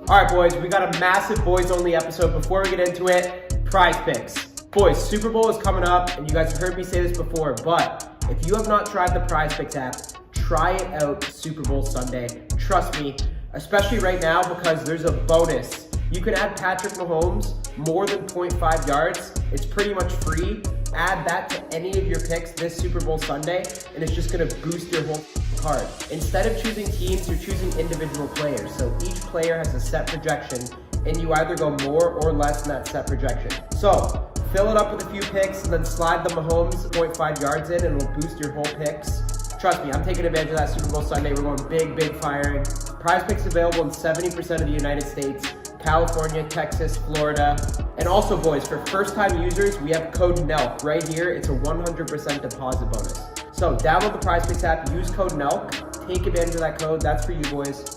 All right, boys, we got a massive boys-only episode. Before we get into it, prize picks. Boys, Super Bowl is coming up, and you guys have heard me say this before, but if you have not tried the prize picks app, try it out Super Bowl Sunday. Trust me, especially right now because there's a bonus. You can add Patrick Mahomes more than 0.5 yards. It's pretty much free. Add that to any of your picks this Super Bowl Sunday, and it's just gonna boost your whole card. Instead of choosing teams, you're choosing individual players. So each player has a set projection, and you either go more or less than that set projection. So fill it up with a few picks, and then slide the Mahomes 0.5 yards in, and it'll boost your whole picks. Trust me, I'm taking advantage of that Super Bowl Sunday. We're going big firing. Prize picks available in 70% of the United States. California, Texas, Florida. And also, boys, for first-time users, we have code NELK right here. It's a 100% deposit bonus. So download the Prize Picks app, use code NELK, take advantage of that code. That's for you, boys.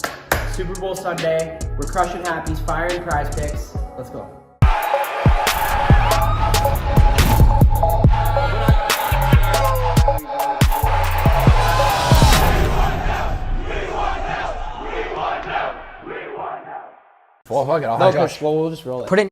Super Bowl Sunday, we're crushing happies, firing Prize Picks. Let's go. Well, fuck it. No, Coach, well, we'll just roll it. Put it.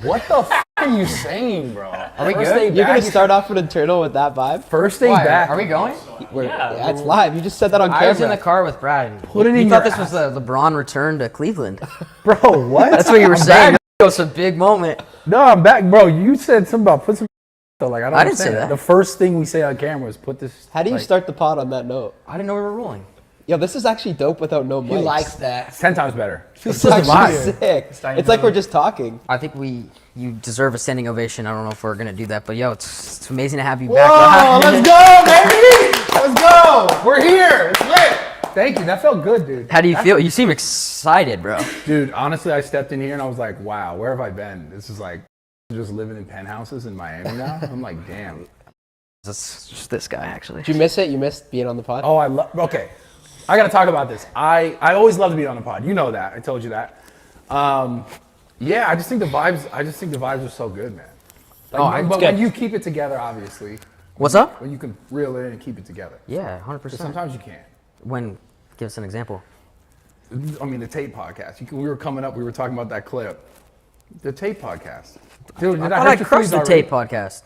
What the f*** are you saying, bro? Are we good? You're gonna start off with internal with that vibe? First day Why? back. Are we going? Yeah, it's live. You just said that on camera. I was in the car with Brad. Put it in You your thought this ass. was the LeBron return to Cleveland. Bro, what? That's what you were I'm saying. back. It was a big moment. No, I'm back, bro. You said something about put some. So like I don't. I didn't say understand. that. The first thing we say on camera is put this. How do you like, start the pod on that note? I didn't know we were rolling. Yo, this is actually dope without no mics. that. It's 10 times better. It's actually sick. It's like we're just talking. I think you deserve a standing ovation. I don't know if we're gonna do that, but yo, it's amazing to have you Whoa, back. let's go, baby! Let's go! We're here. It's lit. Thank you. That felt good, dude. How do you feel? You seem excited, bro. Dude, honestly, I stepped in here and I was like, wow, where have I been? This is like just living in penthouses in Miami now. I'm like, damn. It's just this guy, actually. Did you miss it? You missed being on the pod? Oh, okay. I gotta talk about this. I always love to be on the pod. You know that. I told you that. Yeah, I just think the vibes are so good, man. Like, but when you keep it together, obviously. What's up? When you can reel it in and keep it together. Yeah, 100%. But sometimes you can't. When? Give us an example. I mean, the Tate podcast. We were coming up. We were talking about that clip. The Tate podcast. Dude, did I crushed the Tate podcast.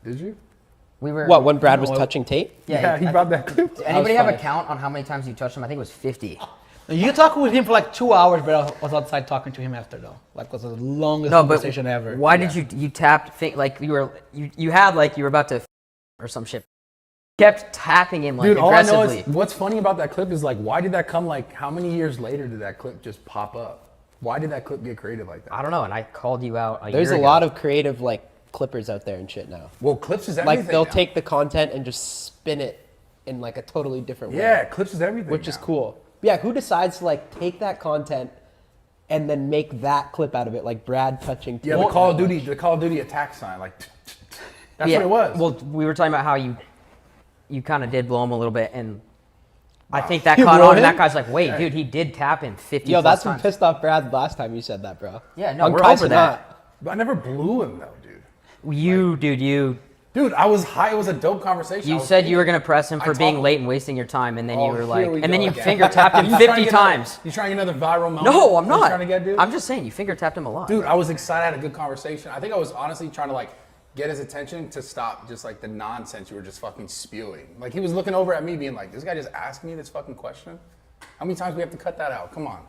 Did you? We were. What, when Brad was touching Tate? Yeah, he brought that clip. Did anybody have a funny. count on how many times you touched him? I think it was 50. You talked with him for like 2 hours, but I was outside talking to him after though. Like it was the longest conversation ever. Why did you tapped like you were about to or some shit? Kept tapping him like Dude, aggressively. all I know is what's funny about that clip is like, why did that come? Like, how many years later did that clip just pop up? Why did that clip get created like that? I don't know, and I called you out. There's a lot of creative like clippers out there and shit now. Well, clips is everything. Like they'll now. take the content and just spin it in like a totally different way. Yeah, clips is everything. Which is now. cool. Yeah, who decides to like take that content and then make that clip out of it, like Brad touching? Yeah, the Call of Duty attack sign, like that's what it was. Well, we were talking about how you kind of did blow him a little bit, and I think that You caught blew on. And him? that guy's like, wait, dude, he did tap him 50 Yo, plus that's what times. pissed off Brad last time you said that, bro. Yeah, no, On we're Kai's over that. not. But I never blew him though, dude. Dude, I was high. It was a dope conversation. you said you were gonna press him for being late and wasting your time, and then you Oh, were like, here we and then go you again. finger tapped him You trying to 50 get times. You trying to get another viral moment? No, I'm What you not. trying to get, dude? I'm just saying you finger tapped him a lot. Dude, I was excited. I had a good conversation. I think I was honestly trying to like get his attention to stop just like the nonsense you were just fucking spewing. Like he was looking over at me being like, this guy just asked me this fucking question? How many times do we have to cut that out? Come on.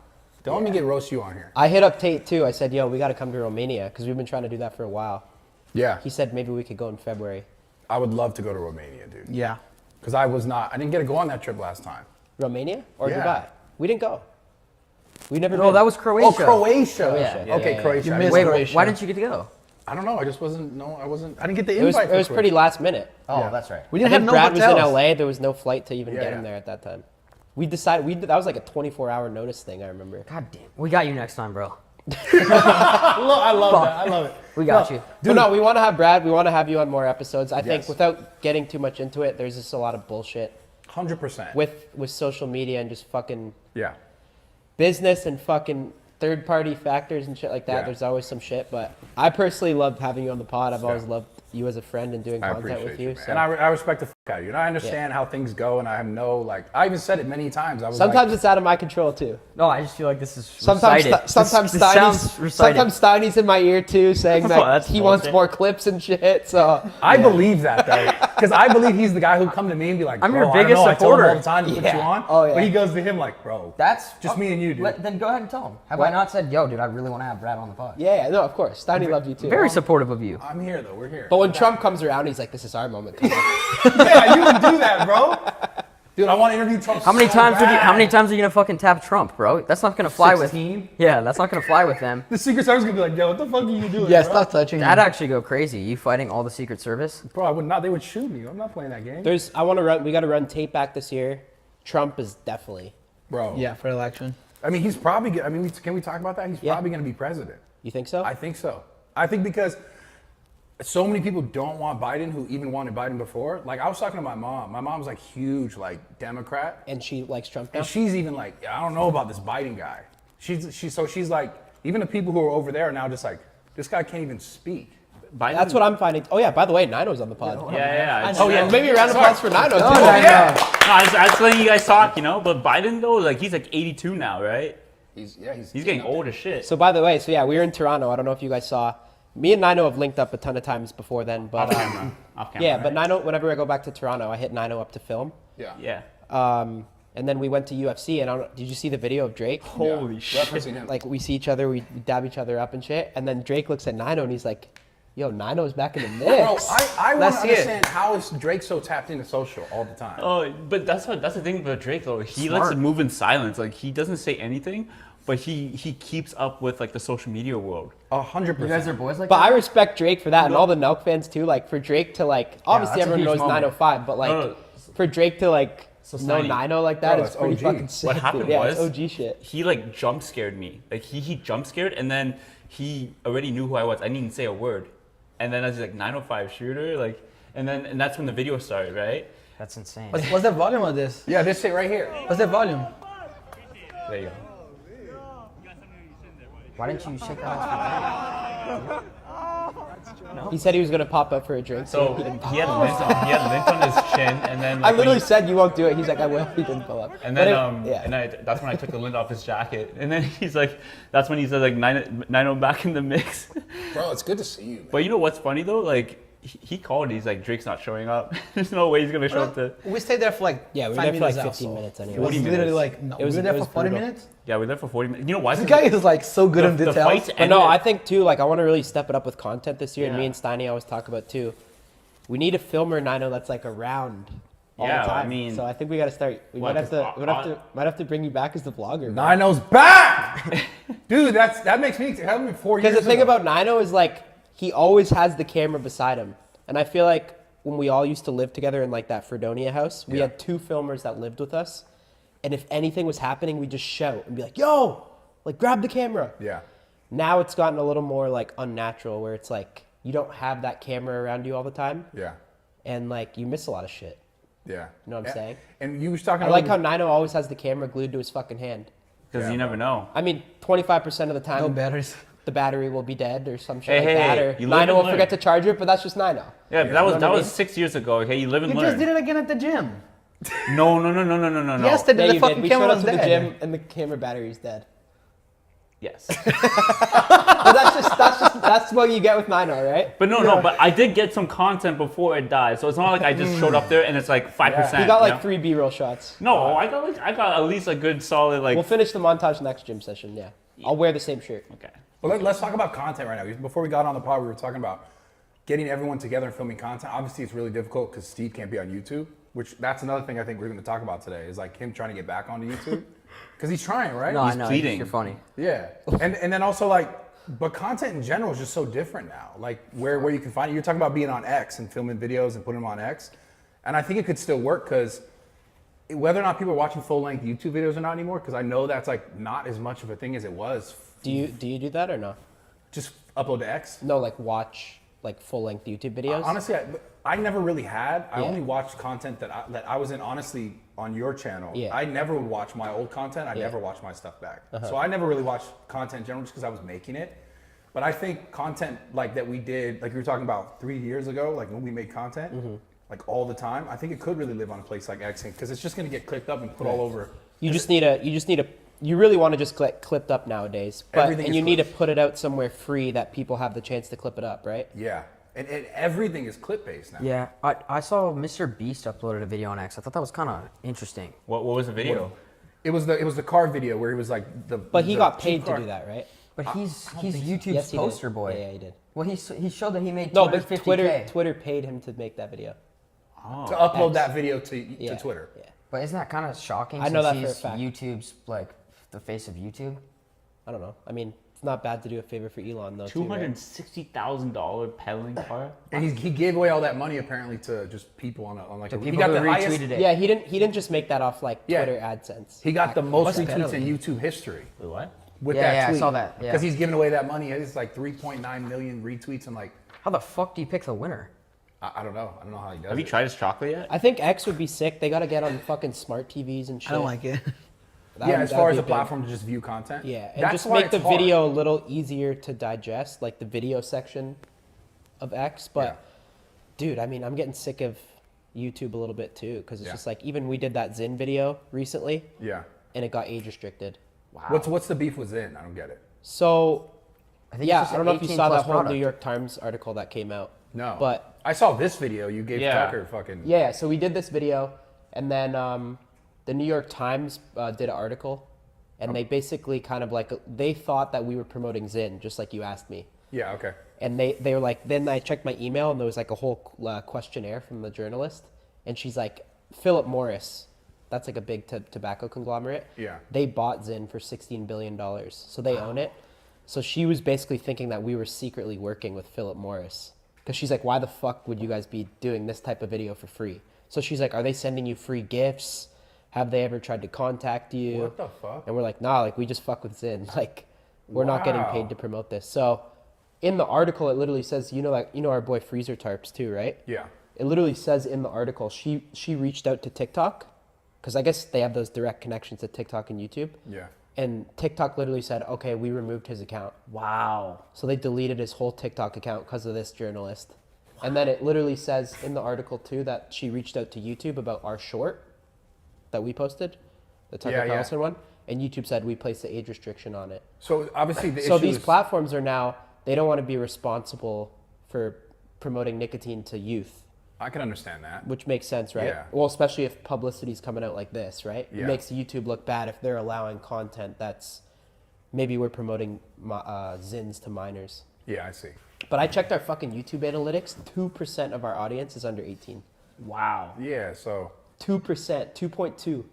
Don't let me get roast you on here. I hit up Tate too. I said, yo, we got to come to Romania because we've been trying to do that for a while. Yeah. He said maybe we could go in February. I would love to go to Romania, dude. Yeah. Because I didn't get to go on that trip last time. Romania or Yeah. Dubai? We didn't go. We never. No, that was Croatia. Oh, Croatia. Croatia. Yeah, Okay, yeah, yeah. Croatia. You I missed didn't- Wait, Croatia. why didn't you get to go? I don't know. I didn't get the It was invite. it was for pretty Croatia. last minute. Oh, Yeah. that's right. We I didn't think have no Brad was in hotels. LA. There was no flight to even Yeah, get him yeah. there at that time. We decided that was like a 24-hour notice thing. I remember. God damn, we got you next time, bro. I love that. I love it. We got you. But no, we want to have Brad. We want to have you on more episodes. I think Yes. without getting too much into it, there's just a lot of bullshit 100%. with social media and just fucking Yeah. business and fucking third-party factors and shit like that. Yeah. There's always some shit, but I personally loved having you on the pod. I've always Yeah. loved you as a friend and doing I content appreciate with you. man. So. And I respect the out of you. And I understand how things go, and I have no, like, I even said it many times. I was Sometimes like, it's out of my control too. No, I just feel like this is Sometimes, recited. sometimes this sounds Steiny's, recited. sometimes Steiny's in my ear too, saying that that's he wants bullshit. more clips and shit. So I believe that though, because I believe he's the guy who come to me and be like, I'm bro, your I don't biggest know, I tell him supporter. all the time to put you on. Oh, yeah. But he goes to him like, bro, That's just me and you, dude. Then go ahead and tell him. Have I not said, yo, dude, I really want to have Brad on the pod? yeah, no, of course, Steiny loved you too. Very supportive of you. I'm here though, we're here. But when Trump comes around, he's like, "This is our moment." Yeah, you would do that, bro. Dude, I want to interview Trump. How many so times bad. how many times are you gonna fucking tap Trump, bro? That's not gonna fly 16? with. Yeah, that's not gonna fly with them. The Secret Service gonna be like, yo, what the fuck are you doing? Yeah, bro? stop touching him. That'd actually go crazy. You fighting all the Secret Service? Bro, I would not. They would shoot me. I'm not playing that game. I want to run. We got to run tape back this year. Trump is definitely. Bro. Yeah, for election. I mean, he's probably. I mean, can we talk about that? He's probably gonna be president. You think so? I think so. I think because so many people don't want Biden who even wanted Biden before. Like, I was talking to my mom. My mom's like huge, like, Democrat. And she likes Trump now. And she's even like, I don't know about this Biden guy. She's like, even the people who are over there are now just like, this guy can't even speak. Biden, That's what I'm finding. Oh yeah, by the way, Nino's on the pod. Yeah. Oh yeah, maybe a round of applause for Nino too. No, I was letting you guys talk, But Biden though, like he's like 82 now, right? He's He's getting old as shit. So by the way, we were in Toronto. I don't know if you guys saw. Me and Nino have linked up a ton of times before then, but Off camera. yeah, Right? but Nino. Whenever I go back to Toronto, I hit Nino up to film. Yeah. Yeah. And then we went to UFC, and did you see the video of Drake? Holy shit. Referencing him. Like we see each other, we dab each other up and shit, and then Drake looks at Nino and he's like, "Yo, Nino's back in the mix." Bro, I want Let's to see it. understand how is Drake so tapped into social all the time. Oh, but that's the thing about Drake though. He Smart. likes to move in silence. Like he doesn't say anything, but he keeps up with like the social media world. 100%. You guys are boys like But that? I respect Drake for that, and all the NELK fans too. Like for Drake to like, obviously that's a everyone huge knows moment. 905, but like No. for Drake to like know Steiny- Nino like that Bro, is that's pretty OG. fucking sick. What happened dude. Yeah, was it's OG shit. he like jump scared me. Like he jump scared, and then he already knew who I was. I didn't even say a word, and then I was like 905 shooter, like, and that's when the video started, right? That's insane. What's the volume of this? Yeah, this shit right here. What's the volume? There you go. Why didn't you shake that off? He said he was gonna pop up for a drink. So he didn't pop he had up. lint on his chin, and then I like, literally said you won't do it. He's like, I will. He didn't pull up. And But then yeah. that's when I took the lint off his jacket, and then he's like, that's when he said like 9-0 back in the mix. Bro, it's good to see you, man. But you know what's funny though? Like he called. He's like, Drake's not showing up. There's no way he's gonna show up to. We stayed there for like Yeah, we were 5 there for like minutes 15 also. minutes It was anyway. 40 literally minutes. like, no, It was- we were there it for was 40 brutal. minutes. Yeah, we were there for 40 minutes. You know why? This guy is like so good in the details. fights But no, ended- I think too, like I want to really step it up with content this year. And me Yeah. and Steiny always talk about too. We need a filmer Nino that's like around all Yeah, the time. I mean- so I think we got to start. We What, might have to. 'cause Might have to bring you back as the vlogger. Nino's back! Dude, that makes me, it happened 4 years Because the thing ago. about Nino is like he always has the camera beside him, and I feel like when we all used to live together in like that Fredonia house, we Yeah. had 2 filmers that lived with us, and if anything was happening, we just shout and be like, "Yo, like grab the camera." Yeah. Now it's gotten a little more like unnatural, where it's like you don't have that camera around you all the time, Yeah. and like you miss a lot of shit. Yeah. You know what I'm saying? And you was talking I about like how Nino always has the camera glued to his fucking hand. because Yeah, you never know. I mean, 25% of the time, No batteries. the battery will be dead or some shit Hey, like that, hey, or you live Nino and will learn. forget to charge it, but that's just Nino. Yeah, but that was You know what I mean? 6 years ago. Okay, you live and You learn. just did it again at the gym. No. Yesterday Yeah, the you fucking did. We showed camera up was to the dead. gym and the camera battery's dead. Yes. But that's what you get with Nino, right? But no. But I did get some content before it died, so it's not like I just showed up there and it's like 5%. You got like you know? 3 B-roll shots. No, I got at least a good solid like. We'll finish the montage next gym session. Yeah, I'll wear the same shirt. Okay. Well, let's talk about content right now. Before we got on the pod, we were talking about getting everyone together and filming content. Obviously, it's really difficult because Steve can't be on YouTube, which that's another thing I think we're going to talk about today is like him trying to get back onto YouTube because he's trying, right? No, I He's know. pleading. You're funny. Yeah, and then also like, but content in general is just so different now. Like where you can find it. You're talking about being on X and filming videos and putting them on X, and I think it could still work because whether or not people are watching full length YouTube videos or not anymore, because I know that's like not as much of a thing as it was. Do you do that or no? Just upload to X? No, like watch like full-length YouTube videos. Honestly, I never really had. I Yeah. only watched content that I was in. Honestly, on your channel, Yeah. I never would watch my old content. I Yeah. never watched my stuff back. So I never really watched content in general just because I was making it. But I think content like that we did, like you were talking about 3 years ago, like when we made content, like all the time, I think it could really live on a place like X because it's just gonna get clipped up and put all over. You really want to just get clipped up nowadays, but Everything and is you need to clipped. put it out somewhere free that people have the chance to clip it up, right? Yeah, and everything is clip based now. Yeah, I saw Mr. Beast uploaded a video on X. I thought that was kind of interesting. What was the video? It was the car video where he was like the. But he the got cheap paid to car. do that, right? But he's YouTube's Yes, he did. poster boy. Yeah, he did. Well, he showed that he made No, but 250K. Twitter paid him to make that video. To upload X. that video to Yeah, Twitter. Yeah. But isn't that kind of shocking? I know since that for a he's fact. YouTube's like the face of YouTube. I don't know. I mean, it's not bad to do a favor for Elon though. Too, right? $260,000 pedaling car. And he gave away all that money apparently to just people on like To he people got who the highest. retweeted it. Yeah, he didn't just make that off like Yeah. Twitter AdSense. He got the most What's retweets pedaling? in YouTube history Wait, what? with Yeah, that yeah, I tweet. saw that, yeah. Because he's giving away that money. It's like 3.9 million retweets and like How the fuck do you pick the winner? I don't know. I don't know how he does Have you it. tried his chocolate yet? I think X would be sick. They got to get on fucking smart TVs and shit. I don't like it. Yeah, as far as a a platform to just view content. Yeah, and That's just why make the it's hard. video a little easier to digest, like the video section of X. But, Yeah. dude, I mean, I'm getting sick of YouTube a little bit too, because it's Yeah. just like even we did that Zin video recently, Yeah. and it got age restricted. What's the beef with Zin? I don't get it. So, I think yeah, it's just I don't an know if you 18 saw that plus whole product. New York Times article that came out. No. But I saw this video. You gave Yeah. Tucker fucking. yeah, so we did this video, and then the New York Times did an article, and they basically kind of like they thought that we were promoting Zin, just like you asked me. Yeah. Okay. And they were like, then I checked my email, and there was like a whole questionnaire from the journalist, and she's like, Philip Morris, that's like a big tobacco conglomerate. Yeah. They bought Zin for $16 billion, so they own it. So she was basically thinking that we were secretly working with Philip Morris. Because she's like, why the fuck would you guys be doing this type of video for free? So she's like, are they sending you free gifts? Have they ever tried to contact you? What the fuck? And we're like, nah, like we just fuck with Zin. Like, we're not getting Wow. paid to promote this. So in the article, it literally says, you know our boy Freezer Tarps too, right? Yeah. It literally says in the article, she reached out to TikTok, because I guess they have those direct connections to TikTok and YouTube. Yeah. And TikTok literally said, okay, we removed his account. Wow. So they deleted his whole TikTok account because of this journalist. And then it literally says in the article too that she reached out to YouTube about our short that we posted, the Tucker Yeah, yeah. Carlson one. And YouTube said we placed the age restriction on it. So obviously the So issue these is, platforms are now, they don't want to be responsible for promoting nicotine to youth, I can understand that. which makes sense, right? Yeah. Well, especially if publicity's coming out like this, right? Yeah. It makes YouTube look bad if they're allowing content that's, maybe we're promoting Zins to minors. Yeah, I see. But I checked our fucking YouTube analytics. 2% of our audience is under 18. Wow. Yeah. So 2%, 2.2.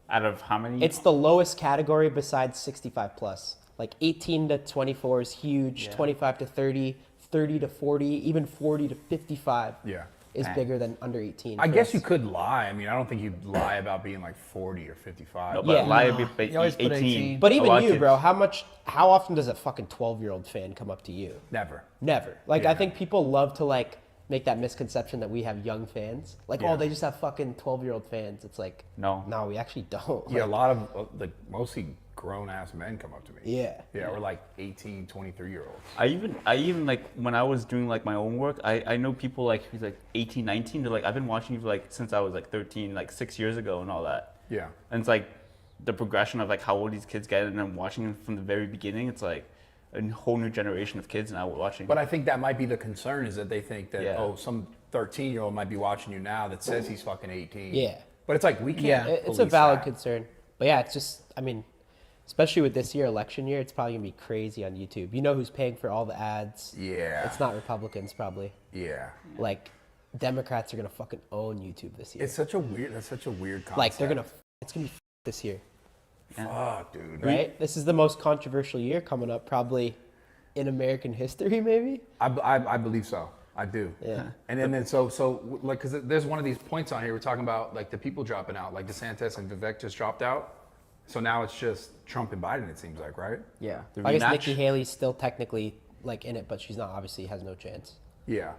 Out of how many? It's the lowest category besides 65 plus. Like 18 to 24 is huge. 25 to 30, 30 to 40, even 40 to 55 yeah. is Dang. bigger than under 18. I for guess us. you could lie. I mean, I don't think you'd lie about being like 40 or 55. No, but Yeah. lie would be You always put 18. But A even lot of you, kids. bro, how often does a fucking 12-year-old fan come up to you? Never. Never. Like, Yeah. I think people love to, like, make that misconception that we have young fans. Like, Yeah. oh, they just have fucking 12-year-old fans. It's like, No. we actually don't. Yeah, a Like, lot of like mostly grown ass men come up to me. Yeah. Yeah, or like 18, 23-year-olds. I even like when I was doing like my own work, I know people like who's like 18, 19. They're like, I've been watching you for, like since I was like 13, like 6 years ago and all that. Yeah. And it's like the progression of like how old these kids get, and then watching them from the very beginning. It's like a whole new generation of kids now watching. But I think that might be the concern is that they think that, Yeah. oh, some 13-year-old might be watching you now that says he's fucking 18. Yeah. But it's like, we can't. Yeah. It's a police valid that. concern. But yeah, it's just, I mean, especially with this year, election year, it's probably going to be crazy on YouTube. You know who's paying for all the ads? Yeah. It's not Republicans, probably. Yeah. Like, Democrats are going to fucking own YouTube this year. That's such a weird concept. Like, it's going to be this year, Fuck, dude. right? This is the most controversial year coming up, probably in American history, maybe? I believe so. I do. Yeah. And then so like, because there's one of these points on here we're talking about, like the people dropping out, like DeSantis and Vivek just dropped out. So now it's just Trump and Biden, it seems like, right? Yeah. The I guess rematch? Nikki Haley's still technically, like, in it, but she's not, obviously, has no chance. Yeah.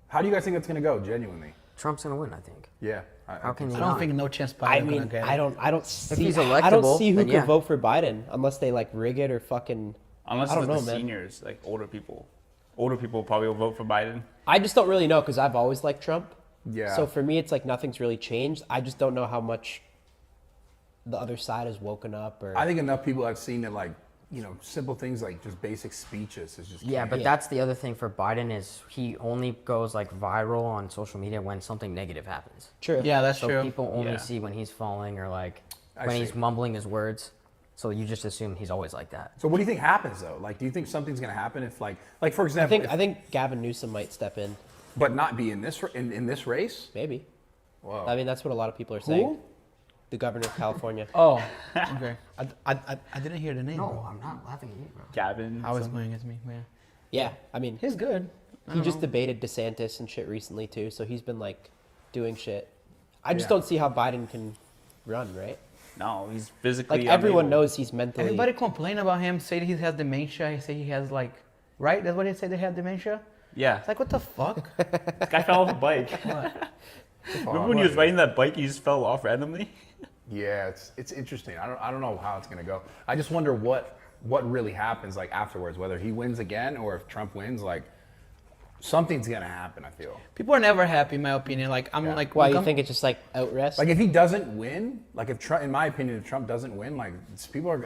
How do you guys think it's gonna go, genuinely? Trump's gonna win, I think. Yeah. How can you I not? don't think no chance Biden's I gonna mean, get it. I don't see. he's I don't electable, see who then could yeah. vote for Biden unless they like rig it or fucking. Unless I don't it's know, the man. seniors, like older people. Older people probably will vote for Biden. I just don't really know because I've always liked Trump, Yeah. So for me, it's like nothing's really changed. I just don't know how much the other side has woken up. Or I think enough people have seen that, like, you know, simple things like just basic speeches is just. Yeah, but Yeah. that's the other thing for Biden is he only goes like viral on social media when something negative happens. true. Yeah, that's So true. people only Yeah. see when he's falling or like I when see. he's mumbling his words. So you just assume he's always like that. So what do you think happens though? Like, do you think something's gonna happen if like for I example, think I think Gavin Newsom might step in. but not be in this race? Maybe. Whoa. I mean, that's what a lot of people are saying. The governor of California. Oh, okay. I didn't hear the name. bro. I'm not laughing at you, bro. Gavin. I was going against me. Yeah. Yeah, I mean, He's good. he just debated DeSantis and shit recently too, so he's been like doing shit. I just Yeah. don't see how Biden can run, right? No, he's physically. Like everyone unable. knows he's mentally. Everybody complain about him, say that he has dementia. He say he has like, right? That's what they say they have dementia. Yeah, It's like, what the fuck? this guy fell off a bike. Remember when he was riding that bike, he just fell off randomly? Yeah, it's interesting. I don't know how it's gonna go. I just wonder what really happens like afterwards, whether he wins again or if Trump wins, like something's gonna happen, I feel. People are never happy, in my opinion. Like, I'm Yeah. like, Why look, you I'm- think it's just like out rest? Like if he doesn't win, like if Trump, in my opinion, if Trump doesn't win, like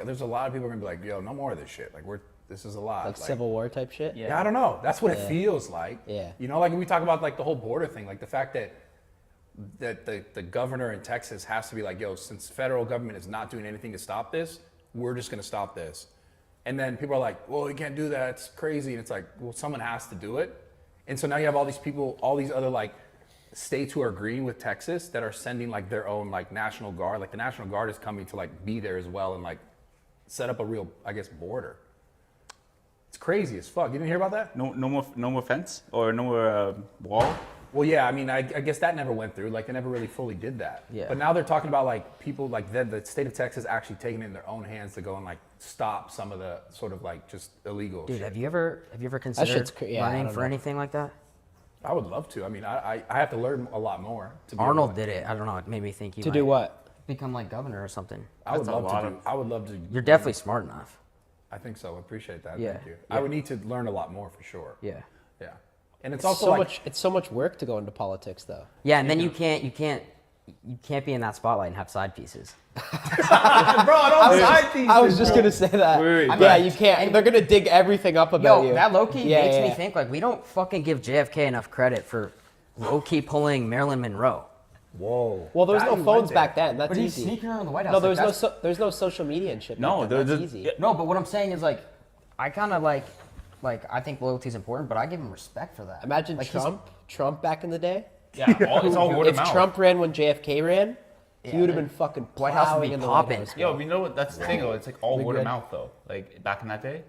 there's a lot of people are gonna be like, yo, no more of this shit. Like this is a lot. like Civil War type shit? Yeah, I don't know. That's what it feels like. Yeah. You know, like when we talk about like the whole border thing, like the fact that the governor in Texas has to be like, yo, since the federal government is not doing anything to stop this, we're just gonna stop this. And then people are like, well, you can't do that. It's crazy. And it's like, well, someone has to do it. And so now you have all these people, all these other like states who are agreeing with Texas that are sending like their own like National Guard. Like the National Guard is coming to like be there as well and like set up a real, I guess, border. It's crazy as fuck. You didn't hear about that? No more fence or no more wall. Well, yeah, I mean, I guess that never went through. Like, they never really fully did that. Yeah. But now they're talking about, like, people, like, the state of Texas actually taking it in their own hands to go and, like, stop some of the sort of, like, just illegal Dude, shit. have you ever considered shit's yeah, I running don't for know. anything like that? I would love to. I mean, I have to learn a lot more. To be Arnold able to, did it. I don't know. It made me think he To might do what? become like governor or something. I would That's a love lot to do. I would love to. You're definitely smart enough. I think so. I appreciate that. Yeah, Thank you. yeah. I would need to learn a lot more for sure. Yeah. Yeah. And it's It's also so like, much. It's so much work to go into politics, though. Yeah, and then you can't be in that spotlight and have side pieces. I was just gonna say that. Wait, yeah, but- you can't. They're gonna dig everything up about Yo, you. that low key Yeah, makes yeah, me yeah. think like we don't fucking give JFK enough credit for low key pulling Marilyn Monroe. whoa. Well, there was That no you phones went back there. then. That's But he's easy. sneaking around the White House. No, like, there's no social media and shit. No, back then. That's there's easy. yeah, No, but what I'm saying is like, I kind of like I think loyalty is important, but I give him respect for that. Imagine like, he's- Trump back in the day. yeah, it's all word of If mouth. Trump ran when JFK ran, he Yeah, would have the been fucking White House would plowing be in the popping. White House. Yo, we know what that's the thing though. It's like all We word good? of mouth though. Like back in that day.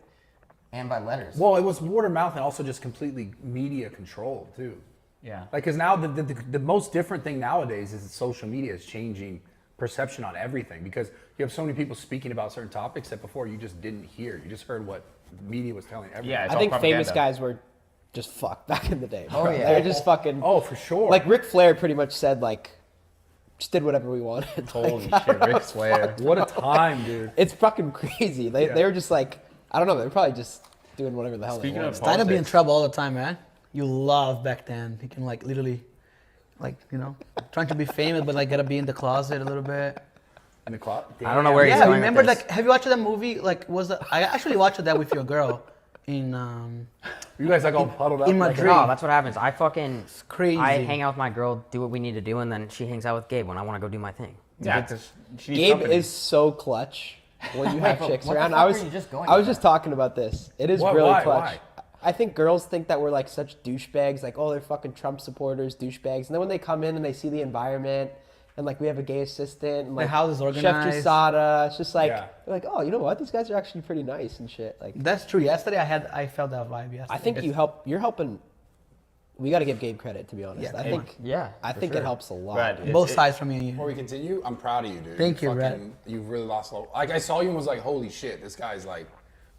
and by letters. Well, it was word of mouth and also just completely media controlled, too. Yeah. Like, because now the most different thing nowadays is that social media is changing perception on everything because you have so many people speaking about certain topics that before you just didn't hear. You just heard what the media was telling everyone. Yeah, it's I all think famous propaganda. guys were just fucked back in the day. Oh, bro. yeah. They're just fucking. Oh, for sure. Like Ric Flair pretty much said like, just did whatever we wanted. Holy Like, shit, Ric Flair. What a time, dude. it's fucking crazy. They were just like, I don't know. They're probably just doing whatever the hell Speaking they of want. Started to be in politics. trouble all the time, man. You love back then. You can like literally, like, you know, trying to be famous, but like gotta be in the closet a little bit. In the clock. I don't know where he's Yeah, going remember with this. like, have you watched that movie? Like, I actually watched that with your girl in You guys like all huddled up. in like, Madrid. No, that's what happens. I crazy. I hang out with my girl, do what we need to do, and then she hangs out with Gabe when I want to go do my thing. Yeah, she needs Gabe company. is so clutch when you have but chicks what the around. fuck I was were you just going I was with just talking about this. It is Why- really why- clutch. why? I think girls think that we're like such douchebags, like, oh, they're fucking Trump supporters, douchebags. And then when they come in and they see the environment and like we have a gay assistant and like house is Chef organized. Quesada, it's just like Yeah. they're like, oh, you know what? These guys are actually pretty nice and shit. Like That's true. Yesterday I felt that vibe. Yesterday. I think you're helping. We got to give Gabe credit, to be honest. Yeah, I come think Yeah, I for think sure. it helps a lot. Brad, dude. both sides from me and you. Before we continue, I'm proud of you, dude. Thank you, Brett. You've really lost a lot. Like, I saw you and was like, holy shit, this guy's like,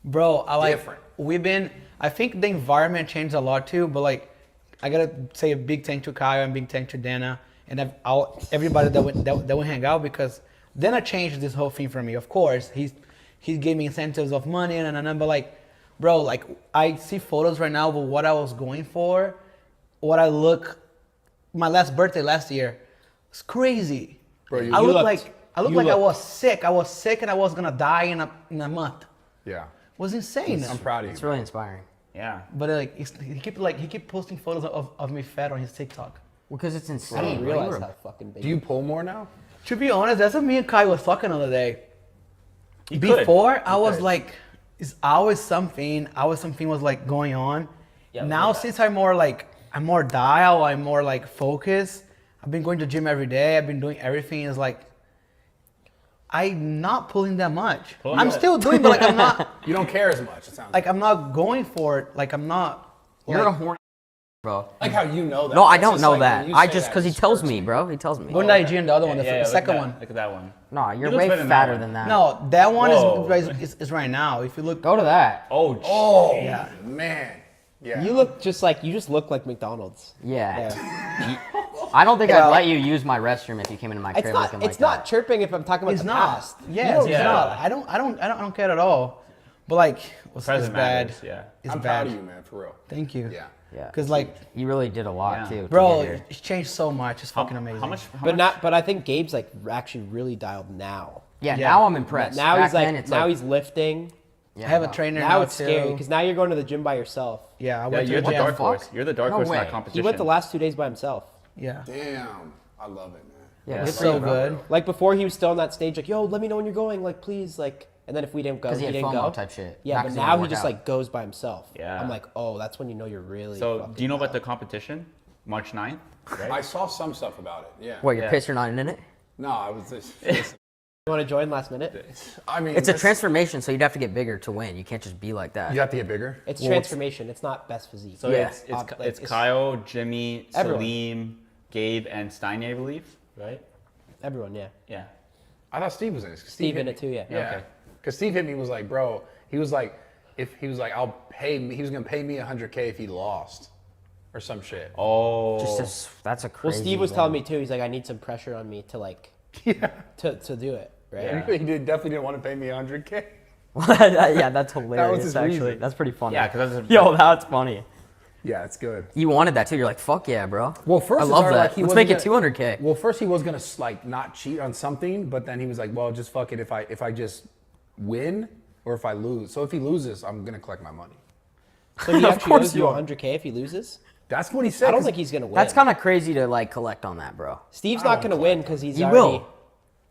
Bro, I like Different. I think the environment changed a lot too, but like I gotta say a big thank to Kyle and big thank to Dana and everybody that would hang out because Dana changed this whole thing for me. Of course, he gave me incentives of money and but like, bro, like I see photos right now of what I was going for, what I look my last birthday last year. It's crazy. Bro, I look looked- like I you looked like I looked- was sick. I was sick and I was gonna die in a month. Yeah. It was insane. I'm proud of you. It's really inspiring. Yeah. But he keep posting photos of me fat on his TikTok. Because it's I insane. didn't bro. You realize were- how fucking big. Do you pull more now? To be honest, that's what me and Kai was talking the other day. You could. Before I was could. like, it's always something. Always something was like going on. Yeah, Now like since I'm more dial. I'm more like focused. I've been going to gym every day. I've been doing everything. It's like I'm not pulling that much. Pulling I'm it. still doing, but like I'm not. You don't care as much, it sounds Like I'm not going for it. Like I'm not. You're a like, horny, bro. like how you know that. No, I It's don't just know like that. when you I say just that, because he it just tells hurts me, bro. He tells me. going to IG and the other one, the look second at one. that. Look at that one. No, you're He looks way better than fatter that than one. that. No, that one Whoa. is right now. If you look, Go to that. Oh, Oh, Yeah. man. Yeah. You look just like look like McDonald's. Yeah. Yeah. I don't think Well- I'd let you use my restroom if you came into my crib It's not. looking like It's not that. chirping if I'm talking about it's the not. past. Yes, it's Yeah. not. I don't care at all. But like, it's present bad. matters. Yeah. It's I'm bad. proud of you, man, for real. Thank you. Yeah. Yeah. Because like, You really did a lot Yeah. too. to bro, get here. it's changed so much. It's fucking amazing. How much? But I think Gabe's like actually really dialed now. Yeah, Yeah. now I'm impressed. Now Back he's like then, it's now like, he's lifting. yeah, I have a no. trainer Now now it's too. scary because now you're going to the gym by yourself. Yeah, I Yeah, went to you're the gym. dark fuck? horse. You're the dark No horse in way. that He competition. went the last 2 days by himself. Yeah, Damn. I love it, man. Yeah, it's good for so you, bro. good. Like before, he was still on that stage, like, "Yo, let me know when you're going, like, please, like." And then if we didn't go, Because he he had didn't FOMO go. type shit. Yeah, Not but 'cause now didn't he work just out. like goes by himself. Yeah. I'm like, oh, that's when you know you're really. So, fucking do you know about the dialed. competition? March 9th? I Right? saw some stuff about it. Yeah. What, you're Yeah. pissed you're not in it? No, I was just. You want to join last minute? I mean, It's a that's- transformation, so you'd have to get bigger to win. You can't just be like that. You have to get bigger. It's Well, transformation. It's not best physique. So Yeah. it's Kyle, Jimmy, Everyone. Salim, Gabe, and Steiny, I believe. Right? Everyone, yeah. Yeah. I thought Steve was in it. 'cause Steve hit in it too, yeah. Yeah. Okay. Because Steve hit me was like, bro. He was like, I'll pay me. He was gonna pay me $100K if he lost, or some shit. Oh. Just as, that's a Well, crazy. Steve was telling me too. He's like, I need some pressure on me to like Yeah. to do it, right? Yeah. He definitely didn't want to pay me $100K. Yeah, that's hilarious. his actually, reason. that's pretty funny. Yeah, because that's Yo, that's funny. Yeah, it's good. You wanted that too. You're like, fuck yeah, bro. Well, first I it love started that. like he Let's wasn't make it gonna- 200K. Well, first he was gonna like not cheat on something, but then he was like, well, just fuck it if I just win or if I lose. So if he loses, I'm gonna collect my money. So he Of actually course owes you you are. 100K if he loses. That's what he said. I don't 'cause- think he's gonna win. That's kind of crazy to like collect on that, bro. Steve's I not don't gonna win because he's He already. will.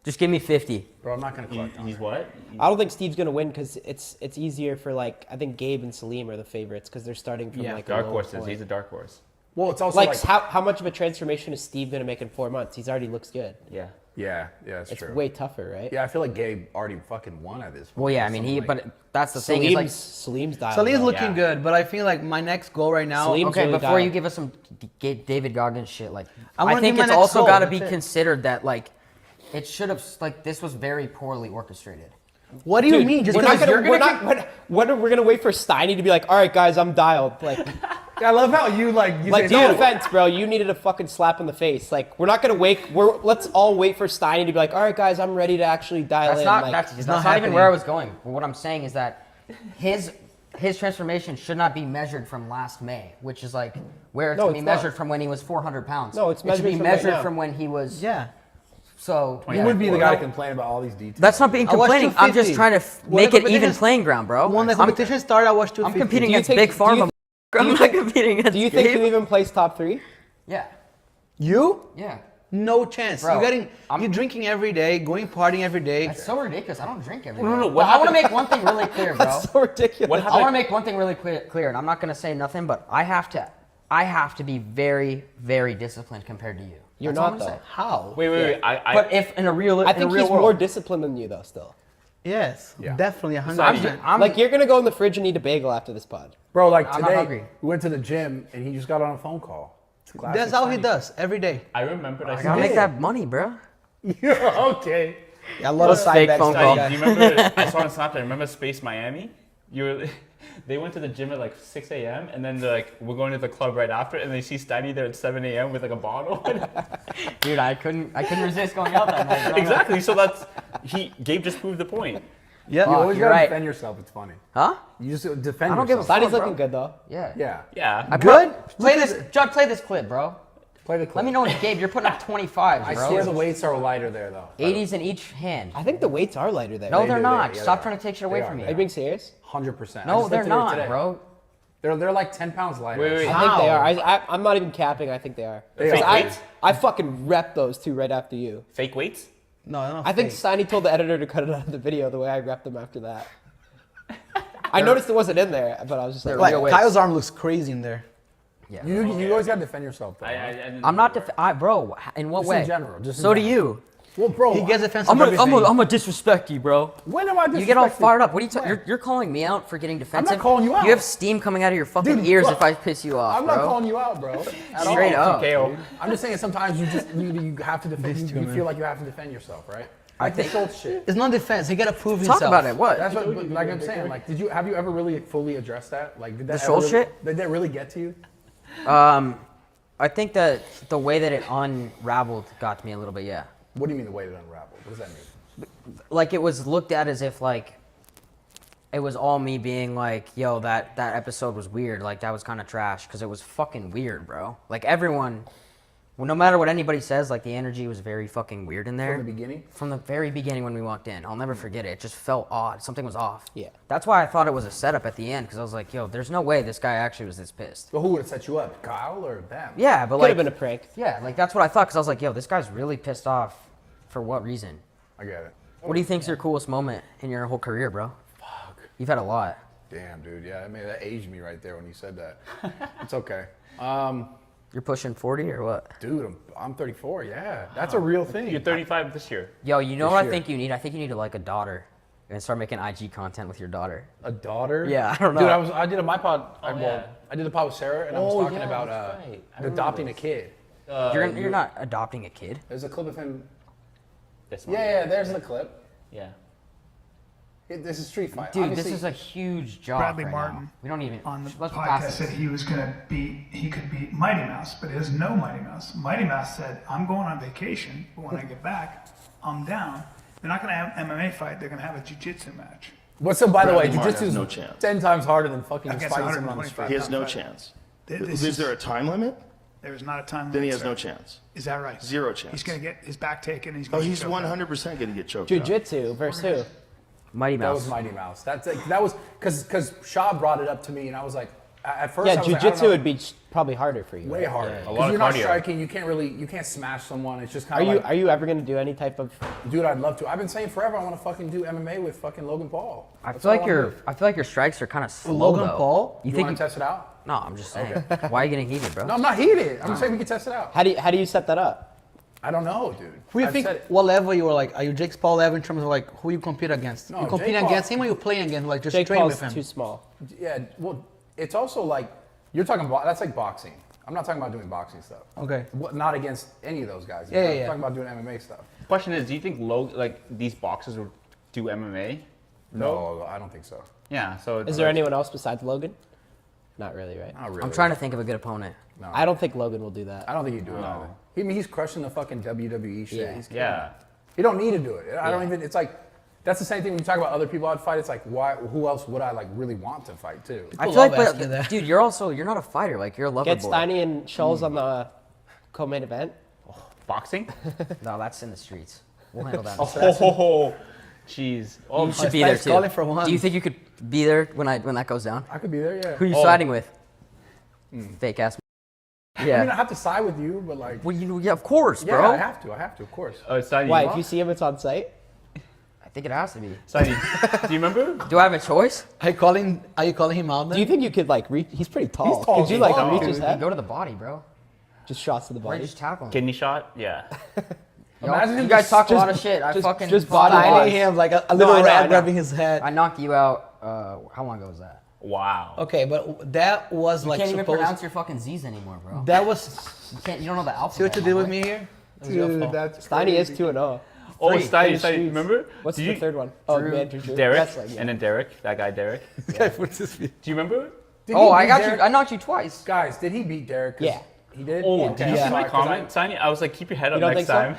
Just give me 50. Bro, I'm not gonna collect on he's it. what? I don't think Steve's gonna win because it's easier for like I think Gabe and Salim are the favorites because they're starting from Yeah. like Dark a lower horses. point. He's a dark horse. Well, it's also Like, like, how much of a transformation is Steve gonna make in 4 months? He's already looks good. Yeah. yeah, that's It's true. way tougher, right? Yeah, I feel like Gabe already fucking won at this point. Well, yeah, I mean, he. Something like- But that's the thing. Is like, Salim's dialed. Salim's up. looking Yeah. good, but I feel like my next goal right now. Salim- okay, really before you dialed. give us some David Goggins shit, like, I I, wanna think do my it's next also goal, got to that's be it. considered that like, it should have like this was very poorly orchestrated. What do you mean? Just We're not because gonna. We're not. We're gonna wait for Steiny to be like, all right, guys, I'm dialed. Like, Yeah, I love how you like say, no offense, bro. You needed a fucking slap in the face. Like, we're not gonna wait. Let's all wait for Steiny to be like, all right, guys, I'm ready to actually dial That's in. not. like, That's not not even happening. where I was going. But what I'm saying is that his transformation should not be measured from last May, which is like where it's No, gonna be it's not. measured from when he was 400 pounds. No, it's it should be measured from right measured now. from when he was. Yeah. So You would be the guy to complain about all these details. That's not being I watched complaining. I'm just 250. trying to When make the it even competition- playing ground, bro. When the I'm, competition started, I watched 250. I'm competing Do you against think- Big do you- Pharma. I'm not competing against. do you think Gabe. you even place top 3? Yeah. You? Yeah. No chance. Bro, You're drinking every day, going partying every day. That's so ridiculous. I don't drink every day. No, But what I want to happened- make one thing really clear, bro. That's so ridiculous. What I want to happened? make one thing really clear, and I'm not going to say nothing, but I have to be very, very disciplined compared to you. You're That's all not I'm though. saying. How? Wait. But if in a real, I think in a real he's world, more disciplined than you though. Still, Yes. Yeah. Definitely I'm, 100%. I'm like you're gonna go in the fridge and eat a bagel after this pod. Bro, like I'm not today, hungry. we went to the gym and he just got on a phone call. It's classic That's how he Steiny. does every day. I remembered. I gotta make that money, bro. Yeah, okay. Yeah, a lot of Those side fake bets. phone that calls. guy. Do you remember? I saw on Snapchat. Remember Space Miami? They went to the gym at like 6 a.m. and then they're like, we're going to the club right after, and they see Steiny there at 7 a.m. with like a bottle. Dude, I couldn't resist going out that night. bro. Exactly. So Gabe just proved the point. Yeah. You always you're gotta right. defend yourself. It's funny. Huh? You just defend I don't give a yourself. fuck. Steiny's bro. looking good though. Yeah. Yeah. Yeah. I Good? Play this, Judd. Play this clip, bro. Play the clip. Let me know when Gabe, you're putting up 25, I bro. swear the weights are lighter there, though. 80s in each hand. I think the weights are lighter there. No, they're do, not. yeah, Stop they trying to take shit away They from are, me. Are you being serious? 100%. No, they're not, bro. They're like 10 pounds lighter. Wait. I think they are. I'm not even capping. I think they are. They Because are. I fucking repped those two right after you. Fake weights? No, I don't I think Steiny told the editor to cut it out of the video the way I repped them after that. I noticed it wasn't in there, but I was just like, They're real weights. Kyle's arm looks crazy in there. Yeah. You always gotta defend yourself, though. I'm not bro. In what Just way? in general. Just in So do general. you. Well, bro, He gets defensive. I'm everything. gonna disrespect you, bro. when am I You get all disrespecting? fired up. What are you When? you're calling me out for getting defensive? calling you out. You have steam coming out of your fucking Dude, ears look, if I piss you off, I'm bro. not calling you out, bro. At all. Straight up. TKO. I'm just saying sometimes you have to defend. These two, You man. feel like you have to defend yourself, right? I Like the think- Schultz shit. It's not defense. He gotta prove Talk himself. about it. What? That's what, like I'm saying. Like, have you ever really fully addressed that? Like, did that The Schultz really, shit? Did that really get to you? I think that the way that it unraveled got to me a little bit, yeah. What do you mean the way it unraveled? What does that mean? Like it was looked at as if like it was all me being like, yo, that episode was weird. Like that was kind of trash because it was fucking weird, bro. Like everyone, well, no matter what anybody says, like the energy was very fucking weird in there. From the beginning? From the very beginning when we walked in. I'll never forget it. It just felt odd. Something was off. Yeah. That's why I thought it was a setup at the end because I was like, yo, there's no way this guy actually was this pissed. But who would have set you up? Kyle or them? Yeah, but could like, have been a prank. yeah, like that's what I thought because I was like, yo, this guy's really pissed off. For what reason? I get it. What do you think's your coolest moment in your whole career, bro? Fuck. You've had a lot. Damn, dude. Yeah, I mean that aged me right there when you said that. It's okay. You're pushing 40 or what? Dude, I'm 34. Yeah, that's a real thing. You're 35 this year. Yo, you know This what year. I think you need? I think you need like a daughter and start making IG content with your daughter. A daughter? Yeah, I don't know. Dude, I did my pod. I did a pod with Sarah, and I was talking about adopting a kid. You're not adopting a kid. There's a clip of him. This one. Yeah, there's the clip. Yeah. This is Street Fight. Dude, Obviously, this is a huge job Bradley right Martin now. We don't even. on the let's podcast pass said this. he could beat Mighty Mouse, but there's no Mighty Mouse. Mighty Mouse said, I'm going on vacation, but when I get back, I'm down. They're not going to have an MMA fight, they're going to have a jiu-jitsu match. What's up, by the way? Bradley Martin Jiu-Jitsu has is no chance. 10 times harder than fucking just Against fighting someone on the 125. street. He has no Right. chance. This Is there a time limit? There is not a time Then he limit, has sir. no chance. Is that right? Zero chance. He's going to get his back taken. And he's Oh, going he's to 100% going to get choked out. Jiu-jitsu versus who? Mighty That Mouse. was Mighty Mouse. That was because Shaw brought it up to me, and I was like, at first, Yeah, I was like, I don't jiu-jitsu know, would be probably harder for you. way right? harder. Yeah. Because lot of you're not cardio. striking. You can't smash someone. It's just Are kind of you like, are you ever gonna do any type of? dude, I'd love to. I've been saying forever I want to fucking do MMA with fucking Logan Paul. I That's feel what like wanna your do. I feel like your strikes are kind of slow Logan though. Paul? You think want to test it out? No, I'm just saying. Why are you getting heated, bro? No, I'm not heated. I'm saying we can test it out. How do you set that up? I don't know, dude. Who you I've think? said it. What level you were like? Are you Jake Paul level in terms of like who you compete against? No, you compete Jake Paul- against him or you playing against like just Jake train Paul's with him? too small. Yeah, well, it's also like you're talking about. That's like boxing. I'm not talking about doing boxing stuff. Okay. Not against any of those guys. Yeah, I'm yeah, yeah. talking about doing MMA stuff. Question is, do you think these boxers would do MMA? No, I don't think so. Yeah. So it's Is there like- anyone else besides Logan? Not really, right? Not really. I'm trying to think of a good opponent. No, I don't think Logan will do that. I don't think he'd do it either. I mean, he's crushing the fucking WWE shit. Yeah. He's Yeah. He don't need to do it. I don't even. It's like that's the same thing when you talk about other people I'd fight. It's like why? Who else would I like really want to fight too? I People feel like, love asking that. dude, you're not a fighter. Like you're a lover Get boy. Steiny and Scholes on the co-main event. Boxing? No, that's in the streets. We'll handle that. Oh, jeez. Oh, You should be there Stein's too. calling for one. Do you think you could be there when that goes down? I could be there. Yeah. Who are you Oh. siding with? Fake ass. I mean, I Yeah. have to side with you, but like. Well, yeah, of course, Yeah, bro. I have to, of course. it's not Why? you. If you see him, it's on site. I think it has to be. Sonny, do you remember? Do I have a choice? Are you calling him out Do then? you think you could like reach? He's pretty tall. He's tall Could you as like fuck. reach his You head? go to the body, bro. Just shots to the Why body. just tackle him? Kidney shot? Yeah. Yo, Imagine you him guys just- talk a lot of just- shit. I just- fucking just fought body a lot. wise. him like a No, little I know, I rat know. grabbing his head. I knocked you out. How long ago was that? Wow. Okay, but that was You like can't even supposed. pronounce your fucking Z's anymore, bro. That was. You can't. You don't know the alphabet. See what you my did with boy. me here? Dude, that's Steiny is 2-0. Oh, Three. Steiny, Three Steiny, streets. remember? What's Did the you- third one? Oh, Drew. man, Drew. Derek, Wrestling, yeah. and then Derek, that guy Derek. This guy put this video. Do you remember? Did Oh, he I beat got Derek? you. I knocked you twice. Guys, did he beat Derek? 'Cause Yeah. He did? Oh, Okay, did you see I'm my sorry, 'cause comment, Steiny? I was like, keep your head up You don't next think so? time.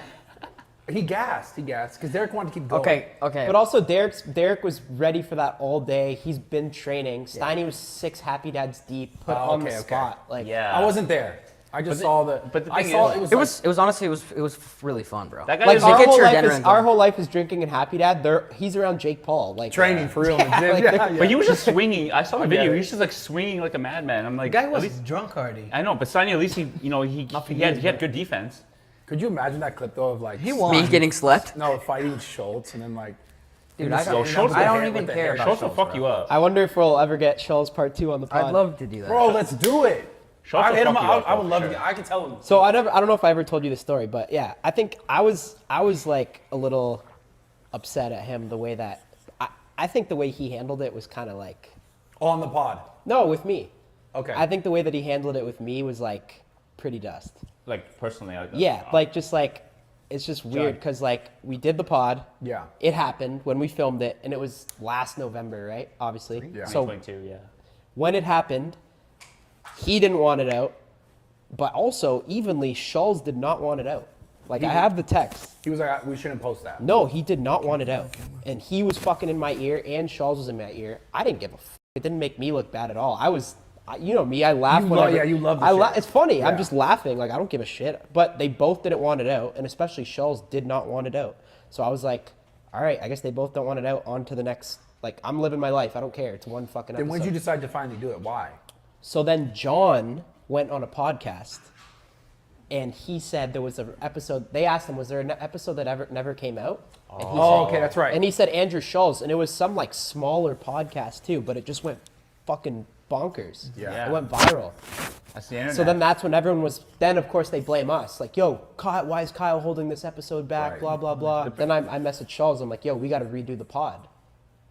He gassed, because Derek wanted to keep going. Okay. But also, Derek was ready for that all day. He's been training. Steiny was 6 happy dads deep, put Oh, on the okay, okay. spot. Like, Yeah. I wasn't there. I just saw the. but the I thing saw is- it was. It was honestly it was really fun, bro. That guy Like is They our get whole, your life dinner is, and our go. whole life is drinking and Happy Dad. He's around Jake Paul, like training for real in the gym. like, yeah, yeah. But he was just swinging. I saw the video. it. He was just like swinging like a madman. I'm The like, guy at was least, drunk already. I know, but Sonny, at least he had good defense. Could you imagine that clip though of like He won. Me getting slept. no fighting Schultz and then like Dude, just I go don't, Schultz I with don't the even hair- care with the about Schultz will Schultz, fuck bro. you up. I wonder if we'll ever get Shell's part 2 on the pod. I'd love to do that. bro, let's do it. Schultz I will hit him. fuck you up, I would for love sure. to. I can tell him. So I don't know if I ever told you the story, but yeah, I think I was like a little upset at him the way that I think the way he handled it was kind of like On the pod. no with me. Okay. I think the way that he handled it with me was like pretty dust. Like personally, Yeah, like just like it's just weird because like we did the pod. Yeah. It happened when we filmed it, and it was last November, right? Obviously. Yeah. So 2022, yeah. when it happened, he didn't want it out, but also evenly, Schultz did not want it out. Like I have the text. He was like, we shouldn't post that. No, he did not want it out, and he was fucking in my ear, and Schultz was in my ear. I didn't give a. It didn't make me look bad at all. You know me, I laugh You whenever. you love the shit. It's funny. Yeah. I'm just laughing. Like I don't give a shit. But they both didn't want it out, and especially Schultz did not want it out. So I was like, all right, I guess they both don't want it out. On to the next. Like I'm living my life. I don't care. It's one fucking episode. Then when did you decide to finally do it? Why? So then John went on a podcast, and he said there was an episode. They asked him, was there an episode that never came out? And he Oh, said- okay, that's right. And he said Andrew Schultz, and it was some like smaller podcast too, but it just went fucking bonkers. Yeah. It went viral. That's the internet. So then that's when everyone was. Then of course they blame us, like, yo, Kyle, why is Kyle holding this episode back? Right. Blah blah blah. Then I messaged Schultz. I'm like, yo, we got to redo the pod.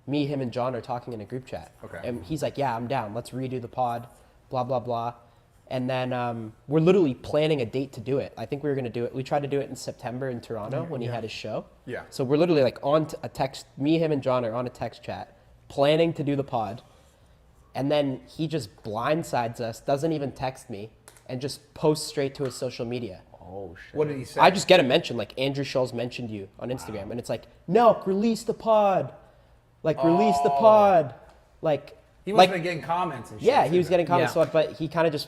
Me, him, and John are talking in a group chat. Okay. And he's like, yeah, I'm down. Let's redo the pod. Blah blah blah. And then we're literally planning a date to do it. I think we were gonna do it. We tried to do it in September in Toronto when he had his show. Yeah. So we're literally like on a text. Me, him, and John are on a text chat, planning to do the pod. And then he just blindsides us, doesn't even text me, and just posts straight to his social media. Oh shit. What did he say? I just get a mention, like Andrew Schultz mentioned you on Instagram, and it's like, NELK, release the pod. Like, release the pod. Like, He must have been getting comments and shit. yeah, he too was getting comments, Yeah. but he kind of just,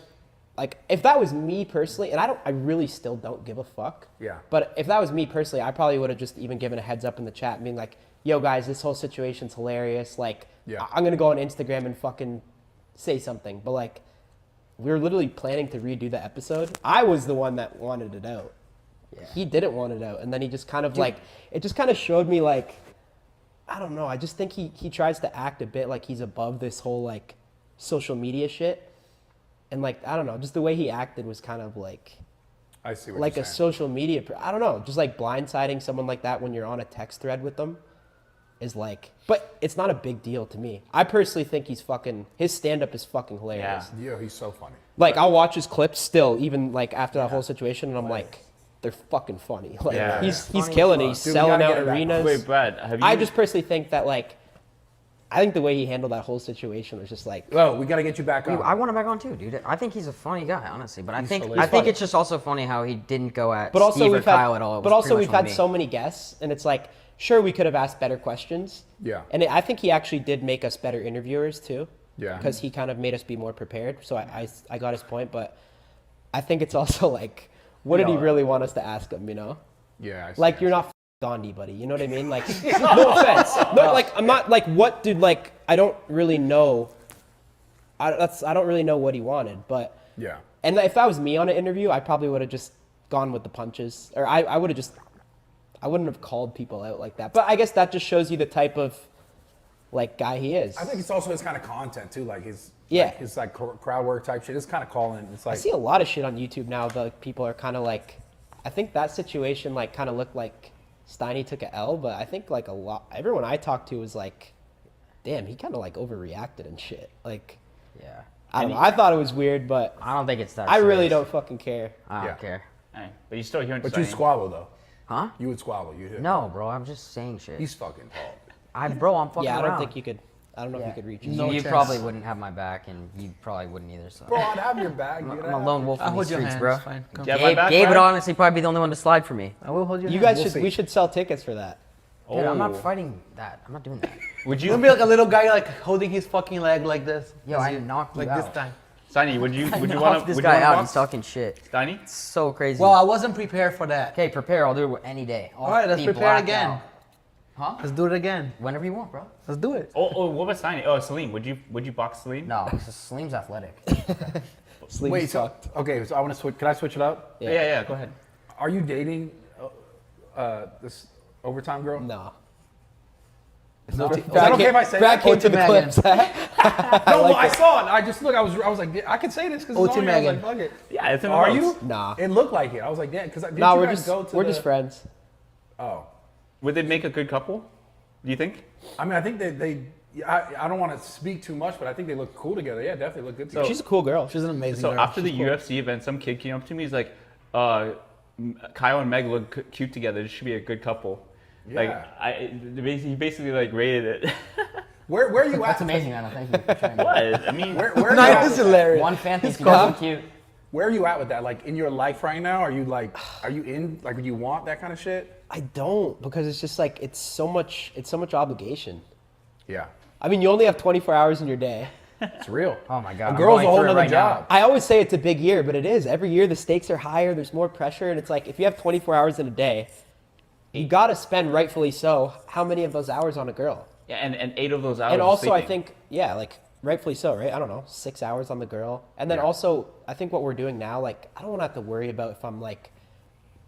like, if that was me personally, and I really still don't give a fuck. Yeah. But if that was me personally, I probably would have just even given a heads up in the chat, being like, yo guys, this whole situation's hilarious. Like, Yeah. I'm gonna go on Instagram and fucking say something. But like, we were literally planning to redo the episode. I was the one that wanted it out. Yeah. He didn't want it out, and then he just kind of like, it just kind of showed me like, I don't know. I just think he tries to act a bit like he's above this whole like social media shit. And like, I don't know, just the way he acted was kind of like I see what like you're a saying. social media, I don't know, just like blindsiding someone like that when you're on a text thread with them is like, but it's not a big deal to me. I personally think his stand-up is fucking hilarious. Yeah. Yeah, he's so funny. Like, I'll watch his clips still, even like after that whole situation, and I'm like, they're fucking funny. Like, Yeah. he's Funny killing it. as He's Dude, we selling gotta out get it back. arenas. Wait, Brad, have you? I just personally think that like, I think the way he handled that whole situation was just like, Oh, we got to get you back on. I want him back on too, dude. I think he's a funny guy, honestly. But I think hilarious. it's just also funny how he didn't go at but also Steve or we've Kyle had, at all. It but was also pretty we've much on had me. so many guests, and it's like, sure, we could have asked better questions. Yeah. And I think he actually did make us better interviewers too. Yeah. Because he kind of made us be more prepared. So I got his point, but I think it's also like, what did he really want us to ask him? You know, Yeah. I see. like you're not Gandhi, buddy. You know what I mean? Like, no offense. No, like I'm not like what, dude. Like I don't really know. I don't really know what he wanted, but. Yeah. And if that was me on an interview, I probably would have just gone with the punches, or I would have just, I wouldn't have called people out like that. But I guess that just shows you the type of like guy he is. I think it's also his kind of content too, like his his like crowd work type shit. It's kind of calling. It's I like see a lot of shit on YouTube now. The people are kind of like, I think that situation like kind of looked like Steiny took a L, but I think like everyone I talked to was like, damn, he kind of like overreacted and shit. Like, Yeah. I don't know. I thought it was weird, but I don't think it's that. I really serious. don't fucking care. I Yeah. don't care. Hey, but you're still hearing. but you squabble though. Huh? You would squabble. You do. No, bro. I'm just saying shit. He's fucking tall. Bro, I'm fucking Yeah, I don't around. think you could. I don't know if you could reach him. No you chance. probably wouldn't have my back, and you probably wouldn't either. So. Bro, I'd have your back. I'm dude. a lone wolf I'll in these hold your streets, hands. bro. Fine. Come. Yeah, my back, Gabe would Brad? honestly probably be the only one to slide for me. I will hold your You hands. guys we should sell tickets for that. Dude, I'm Oh. not fighting that. I'm not doing that. Would You'll you? be like a little guy like holding his fucking leg like this. Yo, I knocked you like out. this time. Steiny, would you I want knocked to? this Would guy you out. want He's talking shit. Steiny? It's so crazy. Well, I wasn't prepared for that. Okay, prepare. I'll do it any day. All right, let's prepare again. Huh? Let's do it again. Whenever you want, bro. Let's do it. Oh, what about Steiny? Oh, Salim. Would you box Salim? No, because Salim's athletic. Sleep Wait, sucked. so okay, so I want to switch. Can I switch it up? Yeah. Go ahead. Are you dating this overtime girl? No. Is that okay Brad if I say Brad that? came to the Megan. clips. No, well, I saw it. I just look. I was like, I can say this because it's OT on here. I was like, Megan. fuck it. Yeah, it's in the Are notes. you? Nah. It looked like it. I was like, yeah, because No, you we're guys just go to we're the- just friends. Oh, Would they make a good couple? Do you think? I mean, I think they I don't want to speak too much, but I think they look cool together. Yeah, definitely look good together. She's a cool girl. She's an amazing So girl. after the She's cool. UFC event, some kid came up to me. He's like, Kyle and Meg look cute together. This should be a good couple. Like, Yeah. he basically like rated it. Where are you at? That's amazing, Anna. Thank you for sharing that. What? I mean, Where are you That at is with that? hilarious. One fan thinks you guys are cute. Where are you at with that? Like in your life right now? Are you in like, do you want that kind of shit? I don't, because it's just like it's so much obligation. Yeah, I mean, you only have 24 hours in your day. it's real. Oh my God. A I'm girl's going a whole through it nother right now. job. I always say it's a big year, but it is. Every year the stakes are higher, there's more pressure, and it's like if you have 24 hours in a day, you got to spend, rightfully so, how many of those hours on a girl? yeah, and 8 of those hours. And are also, I sleeping. think, yeah, like rightfully so, right? I don't know, 6 hours on the girl. And then Yeah. also, I think what we're doing now, like, I don't want to have to worry about if I'm like,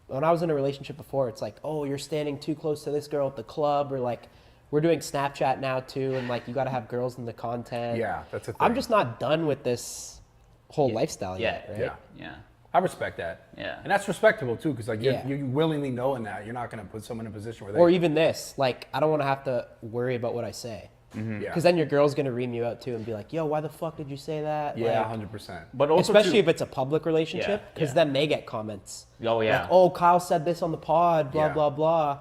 when I was in a relationship before, it's like, oh, you're standing too close to this girl at the club, or like, we're doing Snapchat now too, and like, you got to have girls in the content. Yeah, that's a thing. I'm just not done with this whole lifestyle yet, right? Yeah. Yeah. I respect that. Yeah. And that's respectable too, because like Yeah. you willingly knowing that you're not gonna put someone in a position where they Or even this, like, I don't want to have to worry about what I say. yeah. Because then your girl's going to ream you out too and be like, yo, why the fuck did you say that? Yeah, Like, 100%. But also, especially too, if it's a public relationship, Yeah, because yeah. then they get comments. Oh yeah. Like, oh, Kyle said this on the pod, blah, Yeah. blah, blah.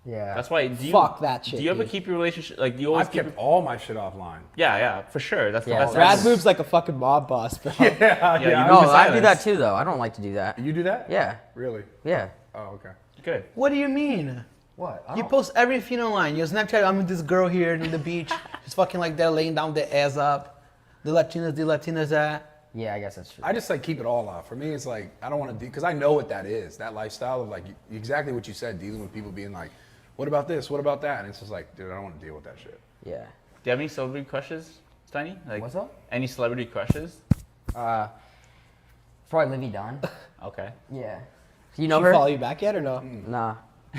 Yeah. That's why. Do you, Fuck that shit, Do you ever dude. keep your relationship like? Do you always I've keep? kept all my shit offline. Yeah, for sure. That's Yeah, the best. Brad That's- moves like a fucking mob boss, bro. Yeah, you No, move in I do that silence. too, though. I don't like to do that. You do that? Yeah. Really? Yeah. Oh, okay. Good. What do you mean? What? I You don't- post everything online. Your Snapchat, I'm with this girl here on the beach. She's fucking like that, laying down the ass up. The Latinas that. Yeah, I guess that's true. I just like keep it all off. For me, it's like I don't want to do because I know what that is. That lifestyle of like exactly what you said, dealing with people being like, "What about this? What about that?" And it's just like, dude, I don't want to deal with that shit. Yeah. Do you have any celebrity crushes, Steiny? Like, What's up? Any celebrity crushes? Probably Livy Dunn. Okay. Yeah. You know She her? follow you back yet or no? Nah.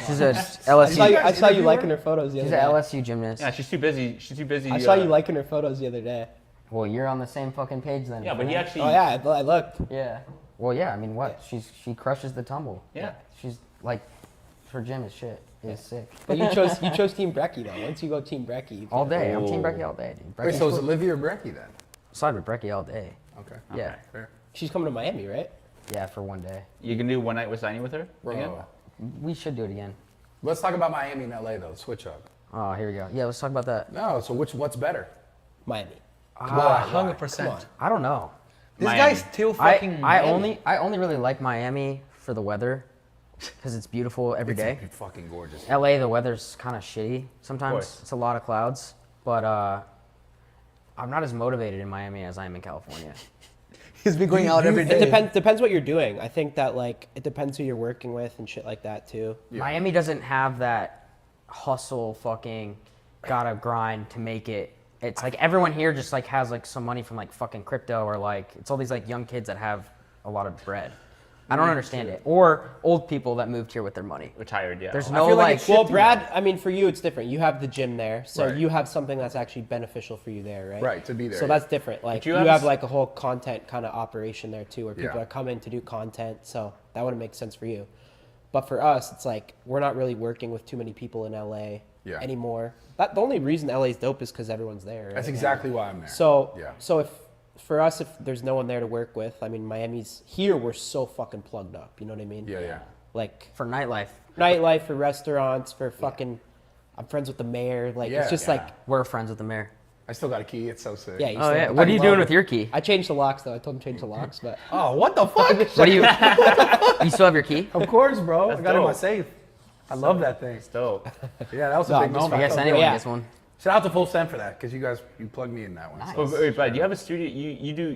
She's a I LSU. saw you liking her photos the She's other an day. LSU gymnast. Yeah, she's too busy. She's too busy. I saw you liking her photos the other day. Well, you're on the same fucking page then. Yeah, but he man. actually. Oh yeah, I looked. Yeah. Well, yeah. I mean, what? She crushes the tumble. Yeah. She's like, her gym is shit. It's sick. But you chose Team Brecky though. Once you go Team Brecky, you All day. I'm Oh. Team Brecky all day, dude. Wait, Brecky's so is cool. Olivia or Brecky then? Side with Brecky all day. Okay. Yeah. Fair. she's coming to Miami, right? Yeah, for one day. You can do one night with Steiny with her. Bro, again? We should do it again. let's talk about Miami and LA though. Switch up. Oh, here we go. Yeah, let's talk about that. No, so what's better? Miami. Why? 100%. I don't know. This Miami. guy's still fucking. I only really like Miami for the weather, because it's beautiful every day. It's fucking gorgeous. LA, the weather's kind of shitty sometimes. course. It's a lot of clouds, but I'm not as motivated in Miami as I am in California. He's been going out every It day. depends what you're doing. I think that like it depends who you're working with and shit like that too. Miami doesn't have that hustle, fucking gotta grind to make it. It's like everyone here just like has like some money from like fucking crypto, or like it's all these like young kids that have a lot of bread. I don't understand it. Or old people that moved here with their money. Retired, yeah. There's I no feel like like, it's Well, shifting Brad, I mean, for you it's different. You have the gym there, so Right. you have something that's actually beneficial for you there, right? Right, to be there, So yeah. that's different. Like you you have have s- like a whole content kind of operation there too, where people Yeah. are coming to do content. So that wouldn't make sense for you. But for us, it's like we're not really working with too many people in LA Yeah. anymore. The only reason LA is dope is because everyone's there. Right? That's exactly why I'm there. So yeah. so if for us, if there's no one there to work with, I mean, Miami's here. We're so fucking plugged up. You know what I mean? Yeah. Like for nightlife. nightlife, for restaurants, for fucking. I'm friends with the mayor. Like Yeah. it's just Yeah. like We're friends with the mayor. I still got a key. It's so sick. yeah. You Oh still- yeah. What are you doing with your key? I changed the locks though. I told him to change the locks, but Oh, what the fuck? What do you? You still have your key? Of course, bro. I got it in my dope. safe. I love that thing. Dope. Yeah, that was a No, big I'm just moment. I guess fucking- anyone yeah. gets one. Shout out to Full Send for that, because you plugged me in that one. Nice. So. Oh, wait, but do you have a studio?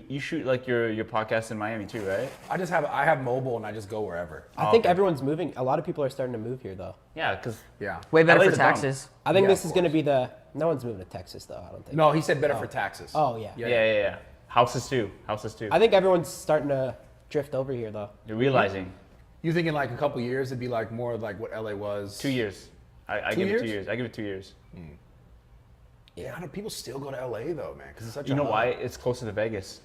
You shoot like your podcast in Miami too, right? I have mobile and I just go wherever. I think everyone's moving. A lot of people are starting to move here, though. Yeah, because Yeah. Way better LA's for a dump. taxes. I think Yeah, this of is going to course. be the. No one's moving to Texas, though. I don't think. No, he said better for taxes. Oh yeah. yeah. Houses too. I think everyone's starting to drift over here, though. You're realizing You think in like a couple years it'd be like more like what LA was? 2 years. I 2 give it years? 2 years. I give it 2 years. Yeah, how do people still go to LA though, man? Because it's such You a know hub. why? It's closer to Vegas.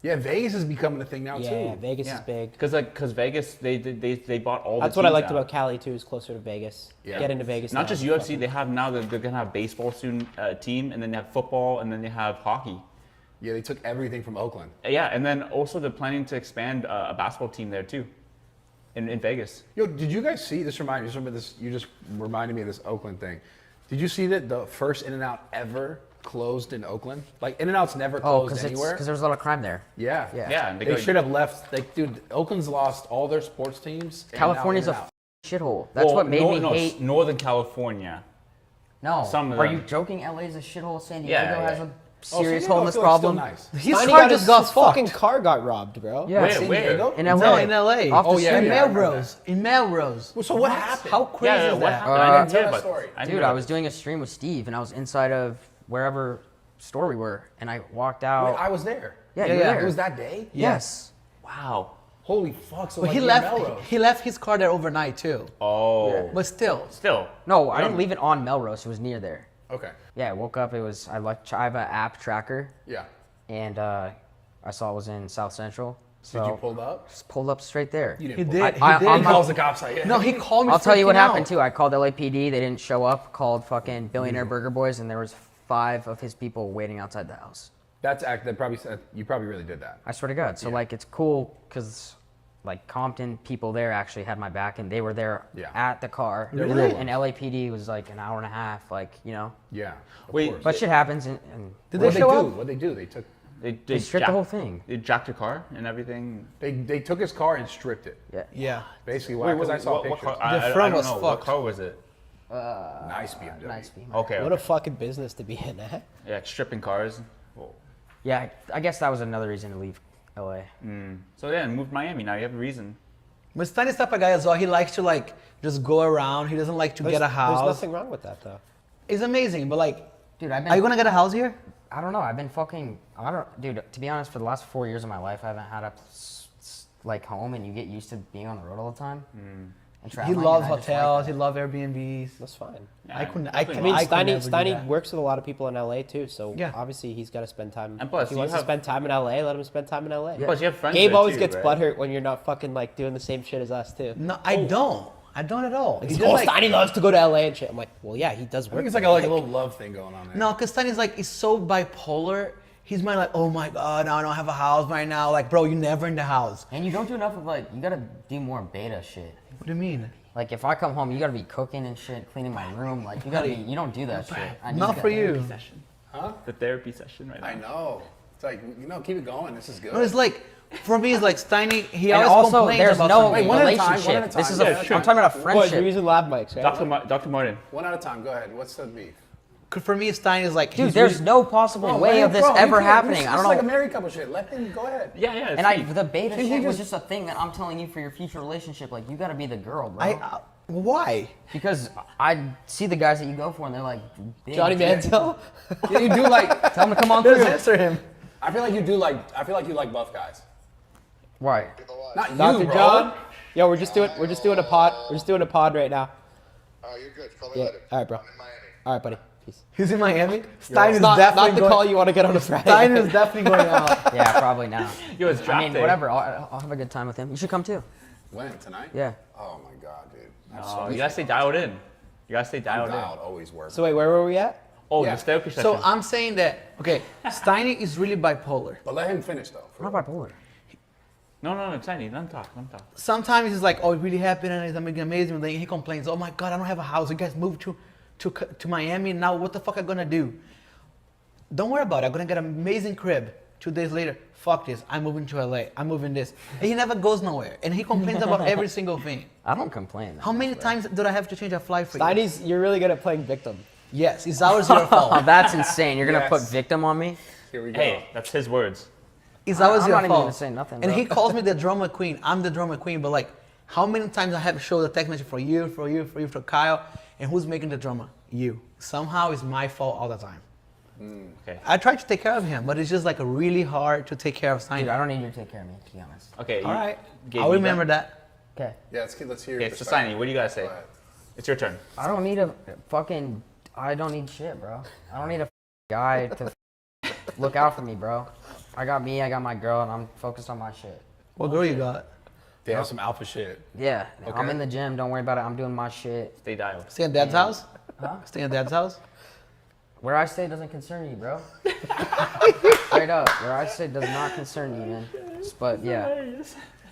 Yeah, Vegas is becoming a thing now Yeah, too. Vegas is big. Because Vegas they bought all. That's the what I teams liked out. about Cali too. Is closer to Vegas. Yeah. Get into Vegas. Not now. just UFC. They have now they're gonna have baseball soon team, and then they have football, and then they have hockey. Yeah, they took everything from Oakland. Yeah, and then also they're planning to expand a basketball team there too, in Vegas. Yo, did you guys see this? You just reminded me of this Oakland thing. Did you see that the first In-N-Out ever closed in Oakland? Like In-N-Out's never Oh, closed anywhere. because there's a lot of crime there. Yeah. Yeah. Yeah, and They should have left. Like, dude, Oakland's lost all their sports teams. and California's now a In-N-Out. shithole. That's what made me hate. Northern California. No, some of are them. you joking? LA's a shithole. San Diego Yeah, has yeah. a Oh, serious San Diego, I homeless feel like, still problem. nice. His Tiny car just got his fucking fucked. car got robbed, bro. Yeah, Where? San Where? Diego? in LA. No, in LA. Off the Oh, yeah, street. in yeah, I remember Melrose. In Melrose. Well, so what happened? How crazy Yeah, is what that? happened? I didn't tell hear that about story. I didn't Dude, hear I about was doing a stream with Steve, and I was inside of wherever store we were, and I walked out. Wait, I was there. yeah, Yeah, you were yeah. there. It was that day? Yes. Wow. Holy fuck. So But like he in left. Melrose. He left his car there overnight too. Oh. But still, Still. No, I didn't leave it on Melrose. It was near there. Okay. Yeah, I woke up. I have an app tracker, Yeah. and I saw it was in South Central. So Did you pull up? just pulled up straight there. You didn't he pull did. up. He I- did. I'm He not- calls the cops like, yeah. No, he called me. I'll tell you what freaking happened out. too. I called LAPD. They didn't show up. Called fucking Billionaire Burger Boys, and there was 5 of his people waiting outside the house. That probably said you probably really did that. I swear to God. So like, it's cool because like Compton people there actually had my back, and they were there Yeah. at the car. They're real And LAPD was like an hour and a half. Like, you know. Yeah. Of Wait, course. But shit happens, and Did What they show up? What they do? They took they stripped the whole thing. They jacked your car and everything. they took his car and stripped it. Yeah. Yeah. Basically, why? Because I saw what pictures. car? I front don't was know. What fucked. car was it? Nice BMW. Nice beam. Okay. What a fucking business to be in, eh? Yeah, stripping cars. Yeah, I guess that was another reason to leave LA. So yeah, moved to Miami. Now you have a reason. But Stanley's type of guy as well. He likes to like just go around. He doesn't like to get a house. There's nothing wrong with that, though. It's amazing, but like, Dude, I've are you been. gonna get a house here? I don't know. I've been fucking. I don't. Dude, to be honest, for the last 4 years of my life, I haven't had a like home, and you get used to being on the road all the time. And He traveling, loves and I just like hotels. that. He loves Airbnbs. That's fine. I couldn't. nothing I wrong. can. I mean, I could never do Steiny that. works with a lot of people in LA too, so Yeah. obviously he's got to spend time. And plus, if he you wants to have- spend time in LA, let him spend time in LA. Plus, you have friends Gabe there always too, gets right? butthurt when you're not fucking like doing the same shit as us too. No, I don't. I don't at all. He He's just like, like, Steiny loves to go to LA and shit. I'm like, well, yeah, he does I work. think it's like a little love thing going on there. no, because Stanley's like, he's so bipolar. He's mind like, oh my god, now I don't have a house right now. Like, bro, you're never in the house. And you don't do enough of like. You gotta do more beta shit. What do you mean? Like if I come home, you gotta be cooking and shit, cleaning my room. Like you gotta be. You don't do that shit. I need Not that. for you. The therapy session right now. I know. It's like keep it going. This is good. No, it's like, for me, it's like Steiny. He And always also, complains there's about no something. one at a time, relationship. one at a This time. is Yeah, a. sure. I'm talking about What, you're friendship. using lab mics, right? Dr. Martin. One at a time. Go ahead. What's the beef? For me, Steiny is like, Dude, he's there's really- no possible Bro, way man, of this bro, you ever can't- happening. This I don't is know. like a married couple shit. Let them go ahead. Yeah, yeah. And the beta He shit was just- just a thing that I'm telling you for your future relationship. Like you gotta be the girl, bro. Why? Because I see the guys that you go for, and they're like big. Johnny Manziel. Yeah, you do like. Tell them to come on Just through. answer him. I feel like you do like. I feel like you like buff guys. Why? Not you, Dr. bro. John. Yo, we're just doing a pod. We're just doing a pod right now. Oh, you're good. Call me Yeah. later. All right, bro. I'm in Miami. All right, buddy. Peace. He's in Miami. Stein is Not definitely the call you want to get on a Friday. Stein is definitely going out. Yeah, probably now. Yo, it's I draft mean, day. whatever. I'll have a good time with him. You should come too. When tonight? Yeah. Oh my god, dude. That's Oh, you gotta stay dialed in. You gotta stay dialed in. dialed. Always work. So wait, where were we at? Oh, Yeah. this therapy session. So I'm saying that, okay, Steiny is really bipolar. But let him finish though. I'm not bipolar. No, Tiny, let him talk. Sometimes he's like, oh, it really happened and it's amazing. Then he complains, oh my God, I don't have a house. You guys moved to Miami. Now what the fuck am I gonna do? Don't worry about it. I'm gonna get an amazing crib. 2 days later, fuck this. I'm moving to LA. I'm moving this. And he never goes nowhere. And he complains about every single thing. I don't complain. How many times did I have to change a flight for you? Steiny's, you're really good at playing victim. Yes, it's always your Oh, fault. that's insane. You're gonna Yes. put victim on me? Here we go. Hey, that's his words. It's always I'm your not even fault. gonna say nothing, And bro. he calls me the drama queen. I'm the drama queen, but like, how many times I have showed the text message for you, for Kyle, and who's making the drama? You. Somehow it's my fault all the time. Okay. I try to take care of him, but it's just like really hard to take care of Steiny. Dude, I don't need you to take care of me, to be honest. Okay. All right, Gabe, I'll you remember done? that. Okay. Yeah, let's hear Okay, your so perspective. Steiny, what do you gotta say? Go ahead. It's your turn. I don't need I don't need shit, bro. I don't need a guy to look out for me, bro. I got me, I got my girl, and I'm focused on my shit. What girl you got? Damn, some alpha shit. Yeah, Okay. I'm in the gym. Don't worry about it. I'm doing my shit. Stay dialed. Stay at Dad's house? Huh? Stay at Dad's house? Where I stay doesn't concern you, bro. Straight up, where I stay does not concern you, man. But yeah,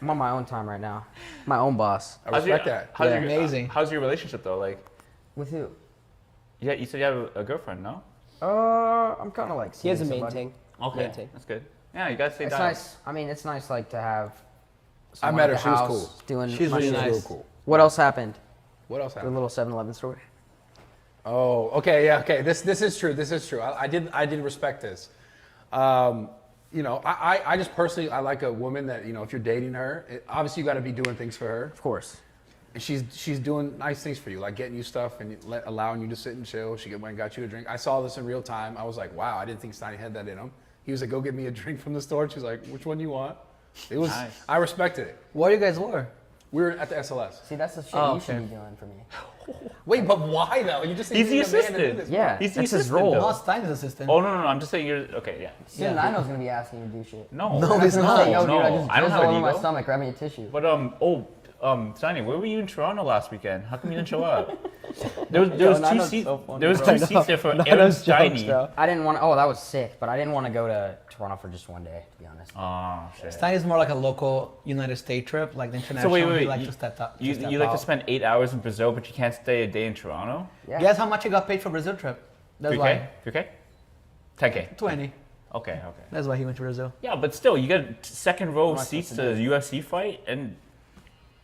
I'm on my own time right now. My own boss. I respect that. How's Yeah. your, Amazing. How's your relationship though? Like, With who? yeah, you said you have a girlfriend, no? I'm kind of like. He has a seeing main somebody. thing. Okay, Main thing. that's good. Yeah, you gotta stay It's dialed. nice. I mean, it's nice like to have. I someone met at her. the She was house cool. Doing She's my really shit. nice. Real cool. What else happened? What else The happened? little 7-Eleven story. Oh, okay, yeah, okay. This is true. This is true. I did respect this. You know, I just personally I like a woman that, you know, if you're dating her, obviously you got to be doing things for her, Of course. and she's doing nice things for you, like getting you stuff and allowing you to sit and chill. She went and got you a drink. I saw this in real time. I was like, wow, I didn't think Steiny had that in him. He was like, go get me a drink from the store. She's like, which one do you want? It was Nice. I respected it. Where you guys were? We were at the SLS. See, that's the shit Oh, you should okay. be doing for me. Wait, but why though? You just said He's you the need a man to do assistant. this. Yeah, He's the that's his assistant, role. though. Not Steiny's assistant. Oh no, I'm just saying you're okay. Yeah. Soon I know's gonna be asking you to do shit. No. No, That's he's what I'm not. saying. Yo, dude, No, I just I don't jizzed have all an over my ego. stomach. Grab me a tissue. But Steiny, where were you in Toronto last weekend? How come you didn't show up? There was Yo, two Nano's seats. so funny, There was bro. two seats there for None Aaron of those jokes, Steiny. bro. I didn't want. Oh, that was sick. But I didn't want to go to Toronto for just one day, to be honest. Oh shit. Steiny's more like a local United States trip, like the So international. wait. He like You, to step up. you like to spend 8 hours in Brazil, but you can't stay a day in Toronto? Yeah. Guess how much you got paid for Brazil trip? That's 3K? why 3K? 10K. 20. Okay. That's why he went to Brazil. Yeah, but still, you get second row Am I seats to supposed the UFC fight, and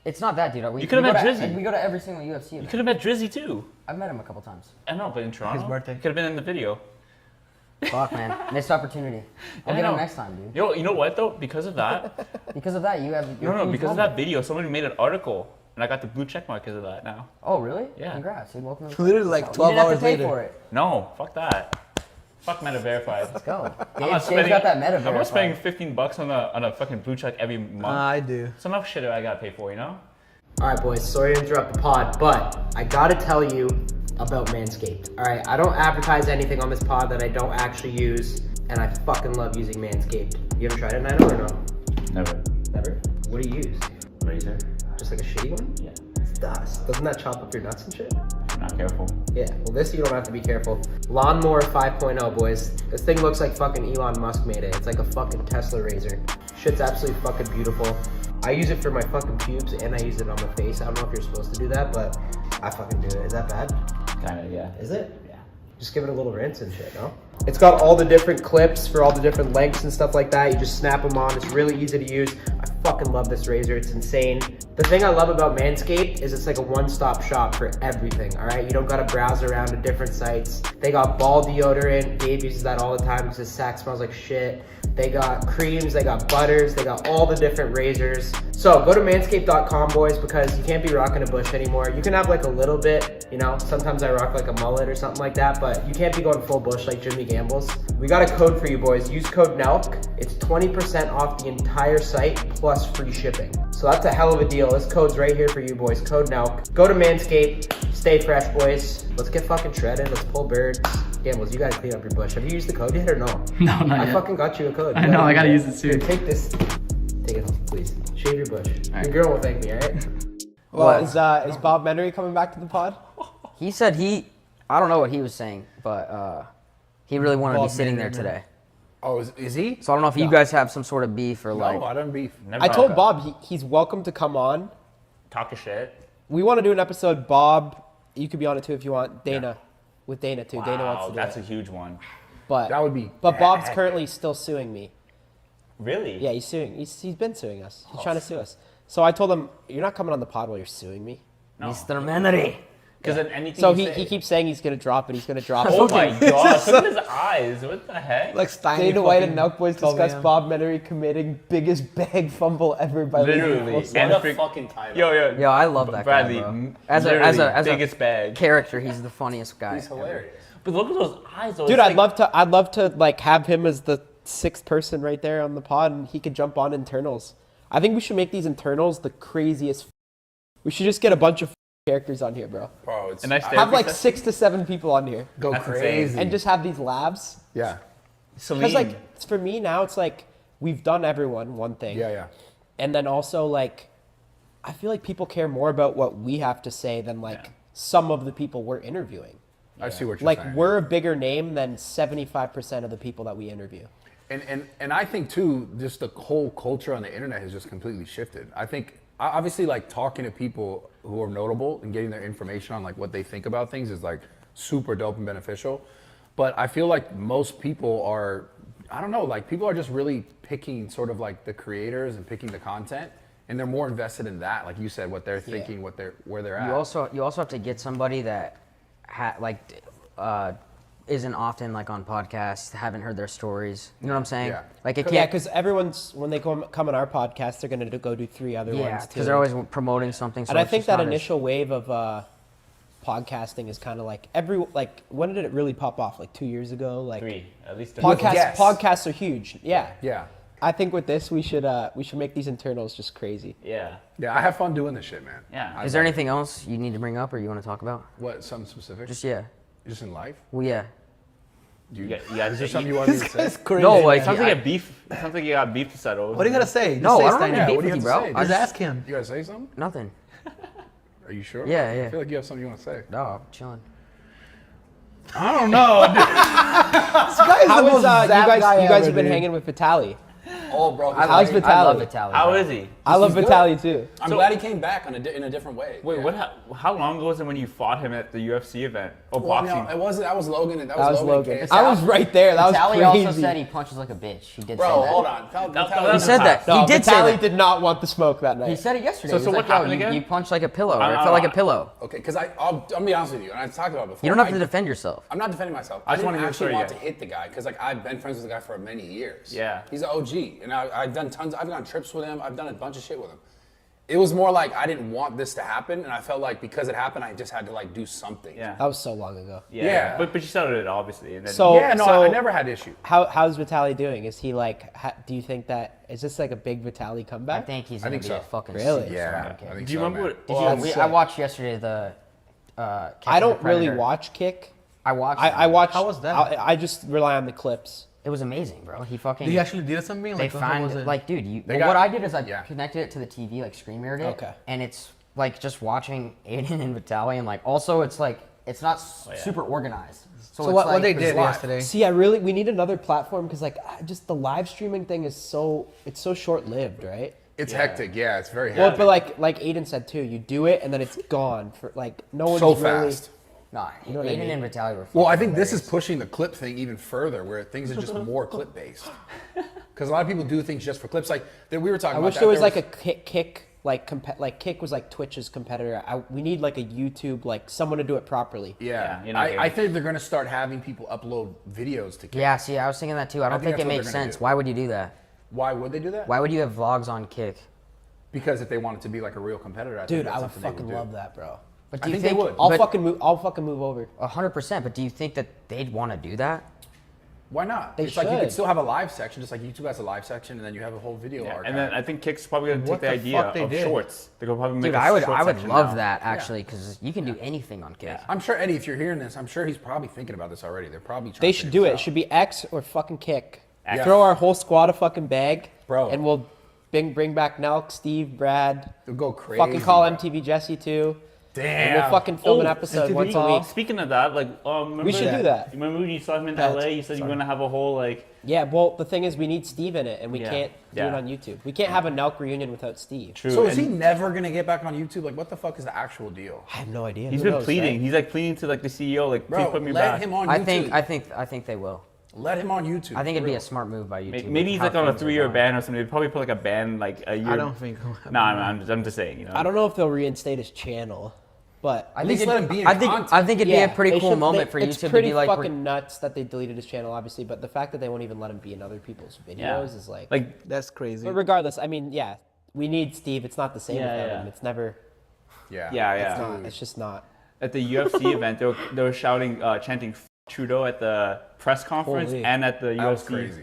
It's not that, dude. We, You could've we go met to- Drizzy. We go to every single UFC you event. could have met Drizzy too. I've met him a couple times. I know, but in Toronto, birthday. Could have been in the video. Fuck, man. Missed opportunity. I'll I get know. him next time, dude. You know what though? Because of that, Because of that, you have. your no, huge because of moment. that video, somebody made an article, and I got the blue check mark because of that now. Oh, really? Yeah. Congrats, dude. Welcome. To Literally like You 12 didn't have hours to pay later. for it. No, fuck that. Fuck Meta Verified. Let's go. I'm not Dave's got that meta I'm not verified. spending $15 on a fucking blue check every month. I do. It's enough shit that I gotta pay for, you know? Alright boys, sorry to interrupt the pod, but I gotta tell you about Manscaped. Alright, I don't advertise anything on this pod that I don't actually use, and I fucking love using Manscaped. You ever tried it, Nino, or no? Never. Never? What do you use? Razor. Just like a shitty one? Yeah. It's dust. Doesn't that chop up your nuts and shit? Not careful. Yeah, well this you don't have to be careful. Lawnmower 5.0, boys. This thing looks like fucking Elon Musk made it. It's like a fucking Tesla razor. Shit's absolutely fucking beautiful. I use it for my fucking pubes and I use it on my face. I don't know if you're supposed to do that, but I fucking do it. Is that bad? Kinda, yeah. Is it? Yeah. Just give it a little rinse and shit, no? It's got all the different clips for all the different lengths and stuff like that. You just snap them on. It's really easy to use. I fucking love this razor. It's insane. The thing I love about Manscaped is it's like a one-stop shop for everything, all right? You don't gotta browse around to different sites. They got ball deodorant. Gabe uses that all the time because his sack smells like shit. They got creams, they got butters, they got all the different razors. So go to manscaped.com, boys, because you can't be rocking a bush anymore. You can have like a little bit, you know, sometimes I rock like a mullet or something like that, but you can't be going full bush like Jimmy Gambles. We got a code for you, boys. Use code NELK. It's 20% off the entire site plus free shipping. So that's a hell of a deal. This code's right here for you, boys. Code NELK. Go to Manscaped. Stay fresh, boys. Let's get fucking shredded. Let's pull birds. Gambles, you gotta clean up your bush. Have you used the code yet or no? No, not I yet. fucking got you a code. I know, I gotta use it soon. Here, take this. Take it home, please. Shave your bush. All right. Your girl will thank me, alright? Well, is Bob Menery coming back to the pod? He said I don't know what he was saying, but he really wanted to be Bob sitting there Manning. today. Oh, is he? So I don't know if you guys have some sort of beef or like. No, I don't beef. Never I told talk- Bob he's welcome to come on. Talk a shit. We want to do an episode. Bob, you could be on it too if you want. Dana, with Dana too. Dana wants Wow, to do that's it. a huge one. But That would be But Bob's currently still suing me. Really? Yeah, he's suing. He's been suing us. He's trying to sue us. So I told him, "You're not coming on the pod while you're suing me." No. Mr. Menery. Because then anything. So you he say, keeps saying he's gonna drop it. He's gonna drop it. Oh my gosh! Look at his eyes. What the heck? Like Steiny Dana White and fucking NELK Boys 12 discuss a.m. Bob Menery committing biggest bag fumble ever by Literally. Liverpool. And What a a fucking title. Yo, I love that Bradley, guy, bro. m- As literally a biggest bag. character, he's the funniest guy. He's ever. hilarious. But look at those eyes, though. Dude, It's I'd love to like have him as the sixth person right there on the pod, and he could jump on internals. I think we should make these internals the craziest. We should just get a bunch of characters on here, bro. Bro, it's A nice Have like therapy 6 to 7 people on here, go That's crazy. insane. and just have these labs. Yeah. Celine. Because like for me now, it's like we've done everyone one thing. Yeah. And then also like, I feel like people care more about what we have to say than like Yeah. some of the people we're interviewing. I see what you're Like saying. we're a bigger name than 75% of the people that we interview. And I think too, just the whole culture on the internet has just completely shifted. I think obviously like talking to people who are notable and getting their information on like what they think about things is like super dope and beneficial. But I feel like most people are, I don't know, like people are just really picking sort of like the creators and picking the content, and they're more invested in that, like you said, what they're thinking, where they're at. You also have to get somebody that isn't often like on podcasts, haven't heard their stories. You know what I'm saying? Yeah. Like it Yeah, can't. because everyone's when they come on our podcast, they're gonna go do 3 other Yeah, ones too. because they're always promoting something. So and I it's think just that not as- initial wave of podcasting is kind of like when did it really pop off? Like 2 years ago. Like 3, at least. guests. podcasts are huge. Yeah. Yeah. I think with this we should make these internals just crazy. Yeah. Yeah, I have fun doing this shit, man. Yeah. Is there anything else you need to bring up or you want to talk about? What, something specific? Just Just in life? well, yeah. Do You got is there something you want me to say? Crazy. No, like Sounds like a beef. Sounds like you got beef to settle. What do you gotta say? Just No, say I don't Steiny. have any beef what do you with you, have bro. to say? Just ask him. You gotta say something? Nothing. Are you sure? Yeah, yeah. I feel like you have something you want to say. No, I'm chilling. I don't know. This guy is How the was most you zap guys? guy You guys ever, have been dude. hanging with Vitaly. Oh, bro. How's I Vitaly? love Vitaly. How is he? I love He's good. Vitaly too. I'm So- glad he came back in a different way. Wait, Yeah. how long ago was it when you fought him at the UFC event? Oh, Well, boxing. no, it wasn't. That was Logan. That That was Logan. Case. I was right there. That was Vitaly crazy. also said he punches like a bitch. He did Bro, say that. hold on. That- He said that. No, He did say Vitaly that. did not want the smoke that night. He said it yesterday. So He was what like, yo, happened again? you punched like a pillow. Or I it don't felt like a know. pillow. Okay, because I'll be honest with you, and I've talked about it before. You don't have to defend yourself. I'm not defending myself. I just didn't wanna hear the actually story, want yeah. to hit the guy because like I've been friends with the guy for many years. Yeah. He's an OG, and I've done tons. I've gone trips with him. I've done a bunch of shit with him. It was more like I didn't want this to happen, and I felt like because it happened, I just had to like do something. Yeah. That was so long ago. Yeah. But you settled it obviously. And then, So- Yeah, no, I never had issue. How's Vitaly doing? Is he like? Do you think that is this like a big Vitaly I comeback? think he's I gonna think be so. a fucking Really? super Yeah, strong kid. I think Do you so, remember man. what? Did Well, you, that's I sick. watched yesterday the. Catch I the don't really Predator. watch Kick. I watched. I watch. How was that? I just rely on the clips. It was amazing, bro. He fucking. Did he actually did something? They Like, how was find it? like, dude. They What got- I did is I yeah. connected it to the TV, like screen mirrored it. Okay. And it's like just watching Aiden and Vitaly, and like also it's like it's not super organized. So, So it's what like, they it's did live. yesterday? See, we need another platform because like just the live streaming thing is so short lived, right? It's hectic. Yeah, it's very Well, hectic. but like Aiden said too, you do it and then it's gone for like no one's so really. fast. Nah, know what I Aiden mean? and Vitaly were. Well, I fucking think this is hilarious. pushing the clip thing even further, where things are just more clip based. Because a lot of people do things just for clips. Like that we were talking I about. wish that. there was like a Kick like Kick was like Twitch's competitor. We need like a YouTube like someone to do it properly. Yeah, Yeah, you're not I getting- think they're gonna start having people upload videos to. Kick. Yeah, see, I was thinking that too. I don't think think it that's what makes they're gonna sense. do. Why would you do that? Why would they do that? Why would you have vlogs on Kick? Because if they wanted to be like a real competitor, I think Dude, that's I would something they fucking do. love that, bro. But I do you think they would. I'll but- fucking move over. 100%. But do you think that they'd want to do that? Why not? They It's like you should. could still have a live section, just like YouTube has a live section, and then you have a whole video Yeah, archive. and then I think Kick's probably gonna take What the the idea fuck they of did? shorts. They're gonna probably make Dude, a I would short section love now. that actually because you can do anything on Kick. I'm sure Eddie, if you're hearing this, I'm sure he's probably thinking about this already. They're probably trying They to should figure do it. It this should be X or fucking Kick. X. Throw our whole squad a fucking bag, Bro. and we'll bring back NELK, Steve, Brad. They'll go crazy. Fucking call bro. MTV Jesse too. And Damn. we'll fucking film an Oh, episode MTV once a week. Speaking of that, like, remember We should do that. Remember when you saw him in That's- LA? You said you were gonna have a whole like. Yeah, well, the thing is, we need Steve in it, and we Yeah. can't do Yeah. it on YouTube. We can't have a NELK reunion without Steve. True. So is he and never gonna get back on YouTube? Like, what the fuck is the actual deal? I have no idea. He's Who been knows, pleading. right? He's like pleading to like the CEO, like, please Bro, put me let back. him on YouTube. I think they will. Let him on YouTube. I think it'd for be real. a smart move by YouTube. Maybe he's how like on a things are 3-year going. ban or something. They'd probably put like a ban like a year. I don't think. No, I'm just saying. You know. I don't know if they'll reinstate his channel. But I At think least let him be in I think it'd be a pretty they cool should- moment for it's YouTube to pretty be like, fucking nuts that they deleted his channel, obviously. But the fact that they won't even let him be in other people's videos Yeah. is like. That's crazy. But regardless, I mean, yeah, we need Steve. It's not the same Yeah, without yeah. him. It's never. Yeah. It's not. It's just not. At the UFC event, they were shouting, chanting "F- Trudeau at the press conference Holy. and at the That was UFC. crazy.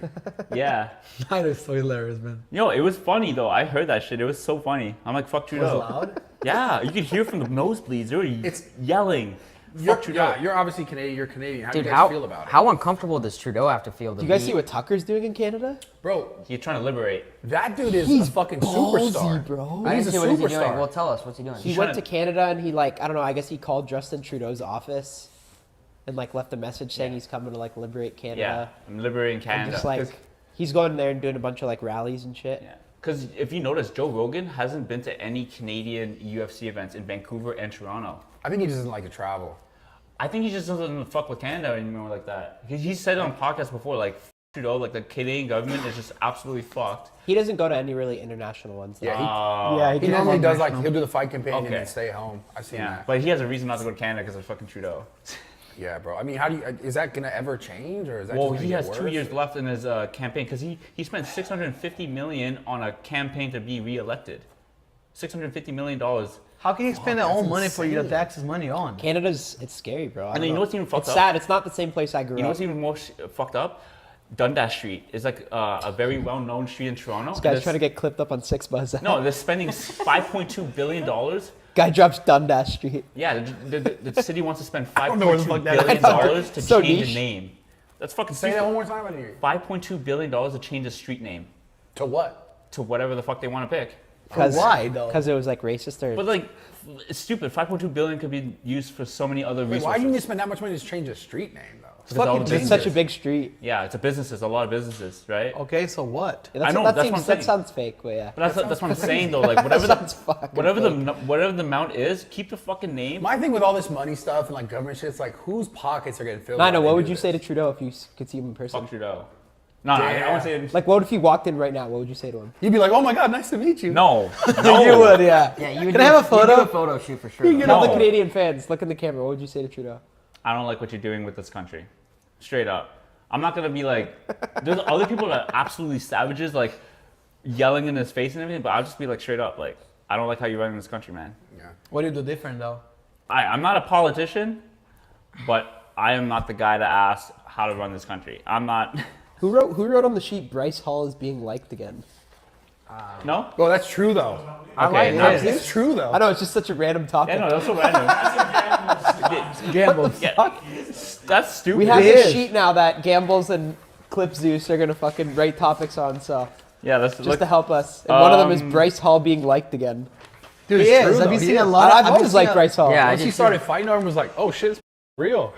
Yeah. That is so hilarious, man. It was funny though. I heard that shit. It was so funny. I'm like, fuck Trudeau. loud? Yeah, you could hear from the nosebleeds. They were yelling. Fuck Trudeau. Yeah, you're obviously Canadian. You're Canadian. How do dude, you guys how feel about it? how uncomfortable does Trudeau have to feel? Do you guys see what Tucker's doing in Canada? Bro, He's trying to liberate. that dude is a fucking superstar. bro. I He's didn't a see what is he doing. superstar. Well, tell us what's he doing. He trying went to to- Canada and he like I don't know. I guess he called Justin Trudeau's office, and like left a message saying he's coming to like liberate Yeah, Canada. I'm liberating And Canada. just like he's going there and doing a bunch of like rallies and shit. Yeah. Because if you notice, Joe Rogan hasn't been to any Canadian UFC events in Vancouver and Toronto. I think he just doesn't like to travel. I think he just doesn't fuck with Canada anymore like that. He said it on podcasts before, like, "F- Trudeau, like the Canadian government is just absolutely fucked. He doesn't go to any really international ones. Though. Yeah, yeah, He normally does like he'll do the fight campaign and Okay. then stay home. I've seen Yeah, that. but he has a reason not to go to Canada because of fucking Trudeau. Yeah, bro. I mean, how do you? Is that gonna ever change, or is that? Well, just he gonna has get 2 worse? years left in his campaign because he spent $650 million on a campaign to be reelected. $650 million. How can you spend their own money for you to tax his money on? Canada's it's scary, bro. I And don't then you know know. what's even fucked It's up? sad. It's not the same place I grew You know up. what's even more fucked up? Dundas Street is like a very well-known street in Toronto. This guy's trying to get clipped up on 6 Buzz. No, they're spending $5.2 billion. Guy drops Dundas Street. Yeah, the city wants to spend know where the $5.2 fuck that billion is. dollars to So change niche. a name. That's fucking Say stupid. that one more time. I didn't hear you. $5.2 billion to change a street name To what? to whatever the fuck they want to pick. Why, though? Because it was like racist or. But like, it's stupid. $5.2 billion could be used for so many other Wait, resources. why do you need to spend that much money to change a street name, though? Because all the it's businesses. such a big street. Yeah, it's a business. A lot of businesses, right? Okay, so what? Yeah, that's, I know, that, that's seems, what I'm that saying. sounds fake, but yeah. But that's what I'm saying though. Like whatever Sounds fucking whatever fake. whatever the amount is, keep the fucking name. My thing with all this money stuff and like government shit, it's like whose pockets are getting filled? No, I know. while What they would do you say to this? Trudeau if you could see him in person? Fuck Trudeau. No, I want to say Like, what if he walked in right now? What would you say to him? You'd be like, "Oh my god, nice to meet you." no. You would, yeah. Yeah, you would Can I have a photo? You do a photo shoot for sure. Get all the No. Canadian fans. Look in the camera. What would you say to Trudeau? I don't like what you're doing with this country. Straight up. I'm not gonna be like. There's other people that are absolutely savages, like yelling in his face and everything. But I'll just be like straight up, like I don't like how you're running this country, man. Yeah. What do you do different, though? I'm not a politician, but I am not the guy to ask how to run this country. I'm not. Who wrote on the sheet Bryce Hall is being liked again? No. Well, that's true though. Okay. like no, it. It's true though. I know it's just such a random topic. Yeah, no, that's so random. Gambles. Yeah, that's stupid. We have It this is. sheet now that Gambles and Clip Zeus are gonna fucking write topics on. So Yeah, that's just to help us. And one of them is Bryce Hall being liked again. Dude, He it's is. true, Have though. you He seen a is. lot? I've Have you always seen liked a- Bryce Hall. Yeah, I Once he did started fighting, everyone was like, "Oh shit, it's real."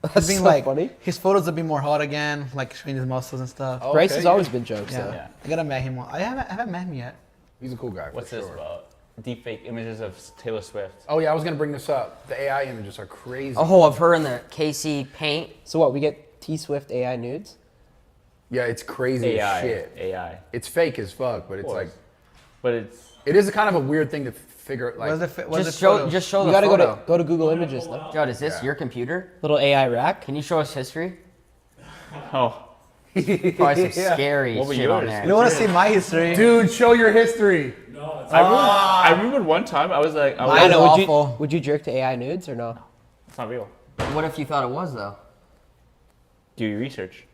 That's Being so like funny. his photos have been more hot again, like showing his muscles and stuff. Oh, Bryce okay, has yeah. always been jokes Yeah. though. Yeah. I gotta met him. I haven't met him yet. He's a cool guy. What's for this sure. about? Deepfake images of Taylor Swift. Oh yeah, I was gonna bring this up. The AI images are crazy. Oh, of her in the KC paint. So what? We get T Swift AI nudes. Yeah, it's crazy as AI. shit. AI. It's fake as fuck, but it's course. like But it's. it is a kind of a weird thing to figure. Like, What's the photo? Just show You the gotta photo. go to Google Images. No? Judd, is this Yeah. your computer? Little AI rack. Can you show us history? Oh. Probably some scary What were shit on yours? there. You don't want to see my history? dude, show your history. I remember one time I was like, I Mine's know. awful. Would you jerk to AI nudes or no? it's not real. What if you thought it was though? Do your research.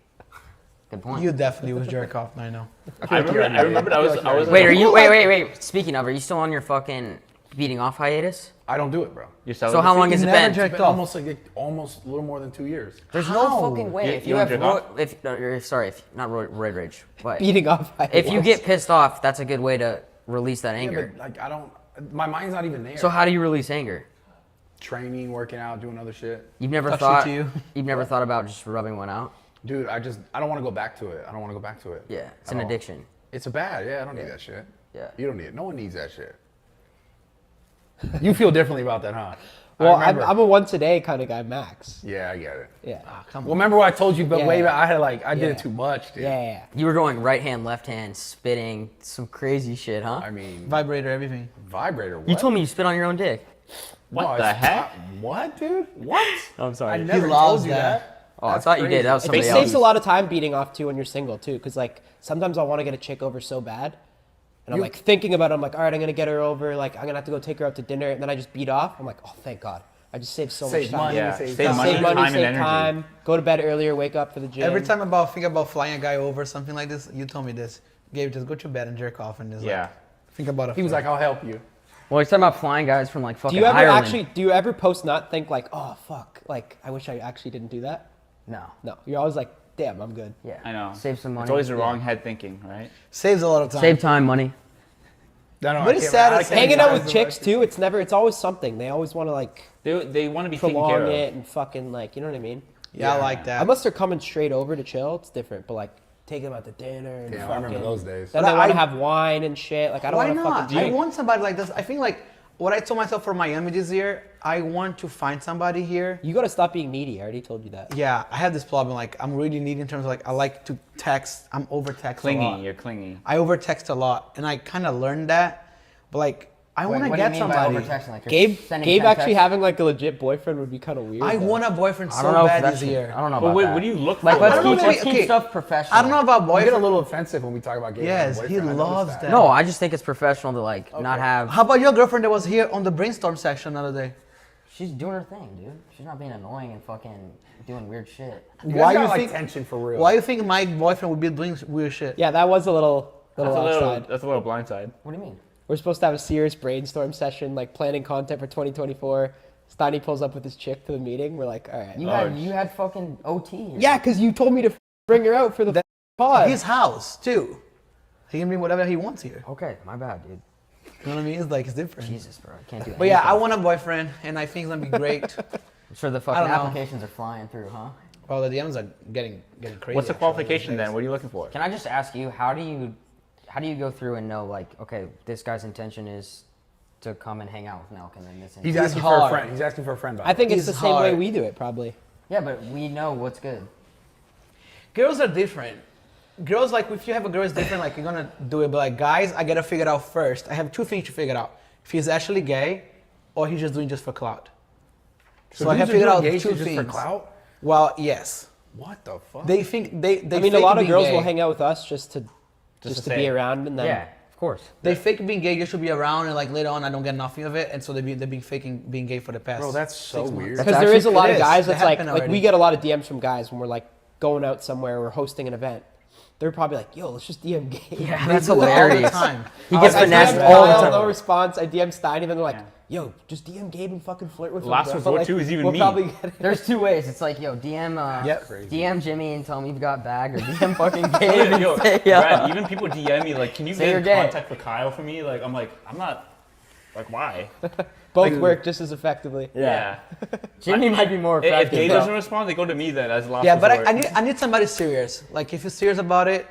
Good point. You definitely was jerk off. I know. I remember I was. Wait, are you? Wait. Speaking of, are you still on your fucking beating off hiatus? I don't do it, bro. You're So how long has it never been? jerked It's off. almost like almost a little more than 2 years. There's no fucking way. You- If you you don't have jerk ro- off? if no, sorry, if not roid rage, but Beating off. if you get pissed off, that's a good way to release that Yeah, anger. but like I don't. My mind's not even there. So how do you release anger? Training, working out, doing other shit. You've never Tough thought shit to you. you've never thought about just rubbing one out? Dude, I don't want to go back to it. I don't want to go back to it. Yeah, it's At an all. addiction. It's a bad. Yeah, I don't need that shit. Yeah. You don't need it. No one needs that shit. You feel differently about that, huh? Well, I remember. I'm a once a day kind of guy, max. Yeah, I get it. Yeah. Come Well, remember what I told you, but Yeah. way back, I had I did Yeah. it too much, dude. Yeah, yeah. You were going right hand, left hand, spitting, some crazy shit, huh? I mean, Vibrator, everything. vibrator. What? You told me you spit on your own dick. What the heck? What, dude? What? I'm sorry. I never loves told you that. that. Oh, I That's thought you did. That was It somebody saves else. a lot of time beating off too when you're single too, because like sometimes I want to get a chick over so bad, and I'm like thinking about it. I'm like, all right, I'm gonna get her over. Like I'm gonna have to go take her out to dinner, and then I just beat off. I'm like, oh, thank God, I just saved so much Save time. money. Yeah, Save save time. money, Save money, time, save and energy. time. Go to bed earlier, wake up for the gym. Every time think about flying a guy over, something like this, you told me this. Gabe, just go to bed and jerk off and just Yeah. like, think about it. He was like, I'll help you. Well, he's talking about flying guys from like fucking do you ever Ireland. do you ever post not think like, oh fuck, like I wish I actually didn't do that? No. No, you're always like, damn, I'm good. Yeah. I know. Save some money. It's always the Yeah. wrong head thinking, right? saves a lot of time. Save time, money. But it's sad as Hanging out with chicks too, it's always something. They always want to like They want to be taken care prolong of. it and fucking like, you know what I mean? Yeah, I like that. Unless they're coming straight over to chill, it's different. But like taking them out to dinner and Yeah, I fucking, remember those days. Then But they want I- to have wine and shit. Like I don't Why want to not? fucking I drink. want somebody like this. I think like what I told myself for Miami this year, I want to find somebody here. You gotta stop being needy. I already told you that. Yeah, I have this problem. Like I'm really needy in terms of like I like to text. I'm over text a lot. Clingy, you're clingy. I over text a lot, and I kind of learned that. But like I want to What do you get mean by somebody. overtexting? Like you're Gabe sending Gabe 10 actually texts? having like a legit boyfriend would be kind of weird. I though. want a boyfriend I so don't know if bad that this shit- year. I don't know But about wait, that. what do you look for? Like, I let's don't know, keep, let's maybe- keep okay, stuff professional. I don't know about You boyfriend. get a little offensive when we talk about gay Yes, boyfriend. he I noticed loves that. No, I just think it's professional to like not have. How about your girlfriend that was here on the brainstorm section the other day? She's doing her thing, dude. She's not being annoying and fucking doing weird shit. You Why guys got, you like, think- tension for real? Why you think my boyfriend would be doing weird shit? Yeah, that was a little outside. That's a little blindside. What do you mean? We're supposed to have a serious brainstorm session, like planning content for 2024. Steiny pulls up with his chick to the meeting. We're like, all right. You had fucking OT. Here. Yeah, because you told me to bring her out for the pod. His house too. He can bring whatever he wants here. Okay, my bad, dude. You know what I mean? It's like it's different. Jesus, bro, I can't do that. But yeah, I want a boyfriend, and I think it's gonna be great. I'm sure the I fucking don't know. applications are flying through, huh? Well, the DMs are getting crazy. What's the actually, qualification these then? days. What are you looking for? Can I just ask you, how do you go through and know like, okay, this guy's intention is to come and hang out with NELK, and then this. He's He's asking for a hard. friend. He's asking for a friend. I think it's He's the same way hard. we do it, probably. Yeah, but we know what's good. Girls are different. Girls, like, if you have a girl, it's different. Like, you're gonna do it. But, like, guys, I gotta figure it out first. I have two things to figure out. If he's actually gay, or he's just doing just for clout. So I have figured out two just things. for clout. Well, yes. What the fuck? They think they I mean, a fake lot of being girls gay. will hang out with us just to to be say. around, and then Yeah, of course. They fake being gay just to be around, and like later on, I don't get nothing of it, and so they've been faking being gay for the past. Bro, that's so 6 months. weird. because That's there is a actually- lot it of is. guys That that's like happened we already. get a lot of DMs from guys when we're like going out somewhere, we're hosting an event. They're probably like, "Yo, let's just DM gay." Yeah, They that's do it all the hilarious. time. He gets I finessed DM all the Kyle, time. No response. I DM Steiny, and then they're like, Yeah. "Yo, just DM Gabe and fucking flirt with him." Last bro." resort Like, too is even we'll me. Probably get it. There's two ways. It's like, yo, DM, Yep. DM Jimmy and tell him you've got bag, or DM fucking Gabe and Yo, say, Brad, even people DM me like, can you Say get you're in gay. contact with Kyle for me? Like, I'm not. Like, why? Both work just as effectively. Yeah. Jimmy might be more If effective. Gabe bro. doesn't respond, they go to me then as the last Yeah, but resort. I need somebody serious. Like if you're serious about it,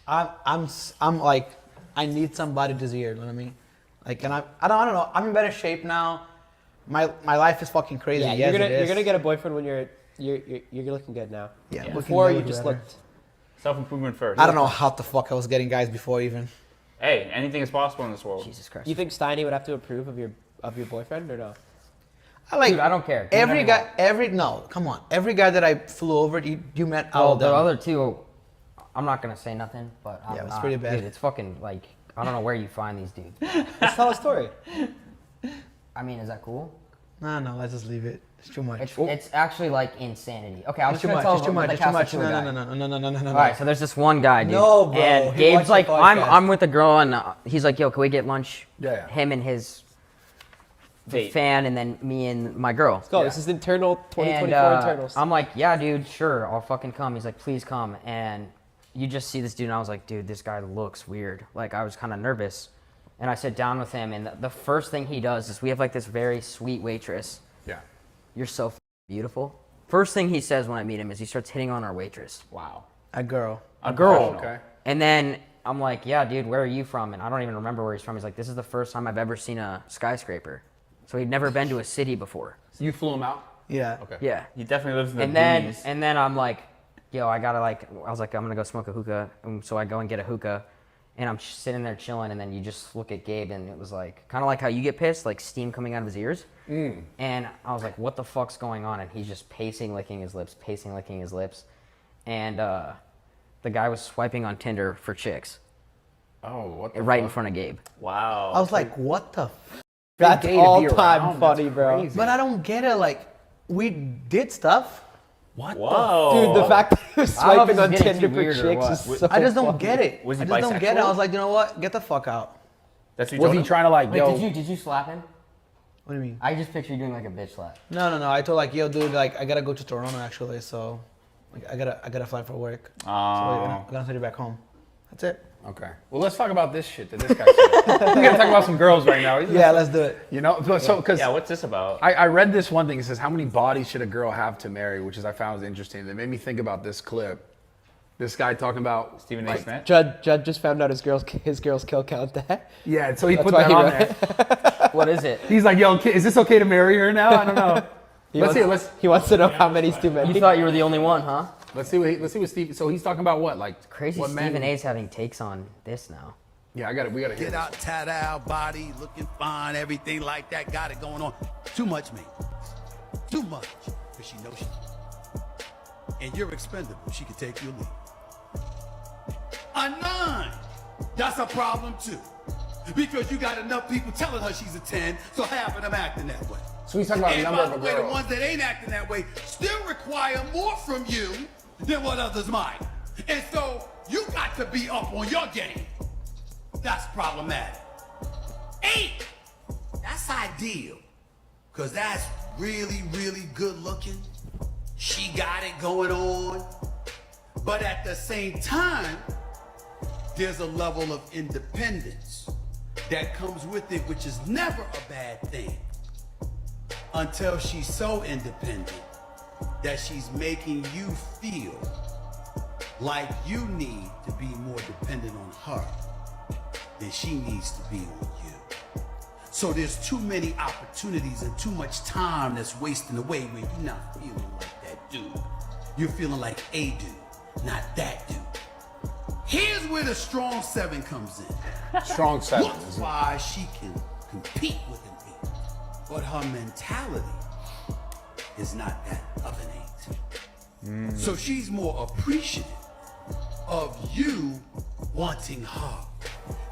I'm like I need somebody this year. You know what I mean? Like, and I don't know. I'm in better shape now. My life is fucking crazy. Yeah, Yes, you're it is. gonna get a boyfriend when you're looking good now. Yeah, Yeah. looking Before better, you just better. looked. Self-improvement first. I don't know how the fuck I was getting guys before even. Hey, anything is possible in this world. Jesus Christ. You think Steiny would have to approve of your boyfriend or no? I like Dude, I don't care. Do every whatever guy. you want. No, come on. Every guy that I flew over, you met all Well, of the them. other two, I'm not gonna say nothing, but I'm Yeah, it's not. pretty bad. Dude, it's fucking like, I don't know where you find these dudes. Let's tell a story. I mean, is that cool? No, let's just leave it. It's too much. It's actually like insanity. Okay, I'm It's just too gonna much. tell It's too much. the It's too cast much. of two No, guy. no. All right, so there's this one guy, dude. No, bro. And He Gabe's watched the like, podcast. I'm with a girl, and he's like, yo, can we get lunch? Yeah. Him and his Date. fan, and then me and my girl. Let's go. This is internal 2024 And internals. I'm like, yeah, dude, sure, I'll fucking come. He's like, please come. And you just see this dude, and I was like, dude, this guy looks weird. Like, I was kind of nervous. And I sit down with him, and the first thing he does is we have like this very sweet waitress. Yeah. You're so beautiful. First thing he says when I meet him is he starts hitting on our waitress. Wow. A girl. A girl. Okay. And then I'm like, yeah, dude, where are you from? And I don't even remember where he's from. He's like, this is the first time I've ever seen a skyscraper. So he'd never been to a city before. You flew him out. Yeah. Okay. Yeah. He definitely lives in the And then I'm like, yo, I gotta like, I was like, I'm gonna go smoke a hookah. So I go and get a hookah. and I'm sitting there chilling, and then you just look at Gabe, and it was like kind of like how you get pissed, like steam coming out of his ears. And I was like, what the fuck's going on? And he's just pacing, licking his lips, and the guy was swiping on Tinder for chicks Oh, what the right in fuck? front of Gabe. Wow. I was like, what the? That's gay to be all around, time that's funny, bro. crazy. But I don't get it. Like, we did stuff. Whoa. Dude, the fact that he was I don't know if swiping on it's getting Tinder too for weird or chicks what. is so I just don't funny. get it. Was he I just don't get it. bisexual? I was like, you know what? Get the fuck out. That's what you Was told he him? trying to like, Wait, yo? did you slap him? What do you mean? I just picture you doing like a bitch slap. No. I told like, yo, dude, like, I gotta go to Toronto actually, so like, I gotta fly for work. So I'm gonna send you back home. That's it. Okay. Well, let's talk about this shit that this guy said. We gotta talk about some girls right now. Yeah, let's do it. You know, so because Yeah, what's this about? I read this one thing. It says, how many bodies should a girl have to marry? Which is I found was interesting. It made me think about this clip. This guy talking about Stephen A. Smith? Judd just found out his girls kill count that. Yeah, so he That's put why that he on wrote there. What is it? He's like, yo, is this okay to marry her now? I don't know. He wants to know how many's too many. You thought you were the only one, huh? Let's see what Steve. So he's talking about what, like Crazy what Stephen men- A's having takes on this now. Yeah, we gotta hear Get this. out, tat out, body, looking fine, everything like that. Got it going on. Too much, man. Too much. Because she knows she. And you're expendable. She can take you or leave. A 9. That's a problem, too. Because you got enough people telling her she's a 10, so half of them acting that way. So he's talking about the And number by of the a way, the girl. ones that ain't acting that way still require more from you than what others might. And so you got to be up on your game. That's problematic. 8, that's ideal. Cause that's really, really good looking. She got it going on. But at the same time, there's a level of independence that comes with it, which is never a bad thing. Until she's so independent that she's making you feel like you need to be more dependent on her than she needs to be on you. So there's too many opportunities and too much time that's wasting away when you're not feeling like that dude. You're feeling like a dude, not that dude. Here's where the strong 7 comes in. Strong 7. Look why she can compete with an 8. But her mentality is not that of an 8. So she's more appreciative of you wanting her.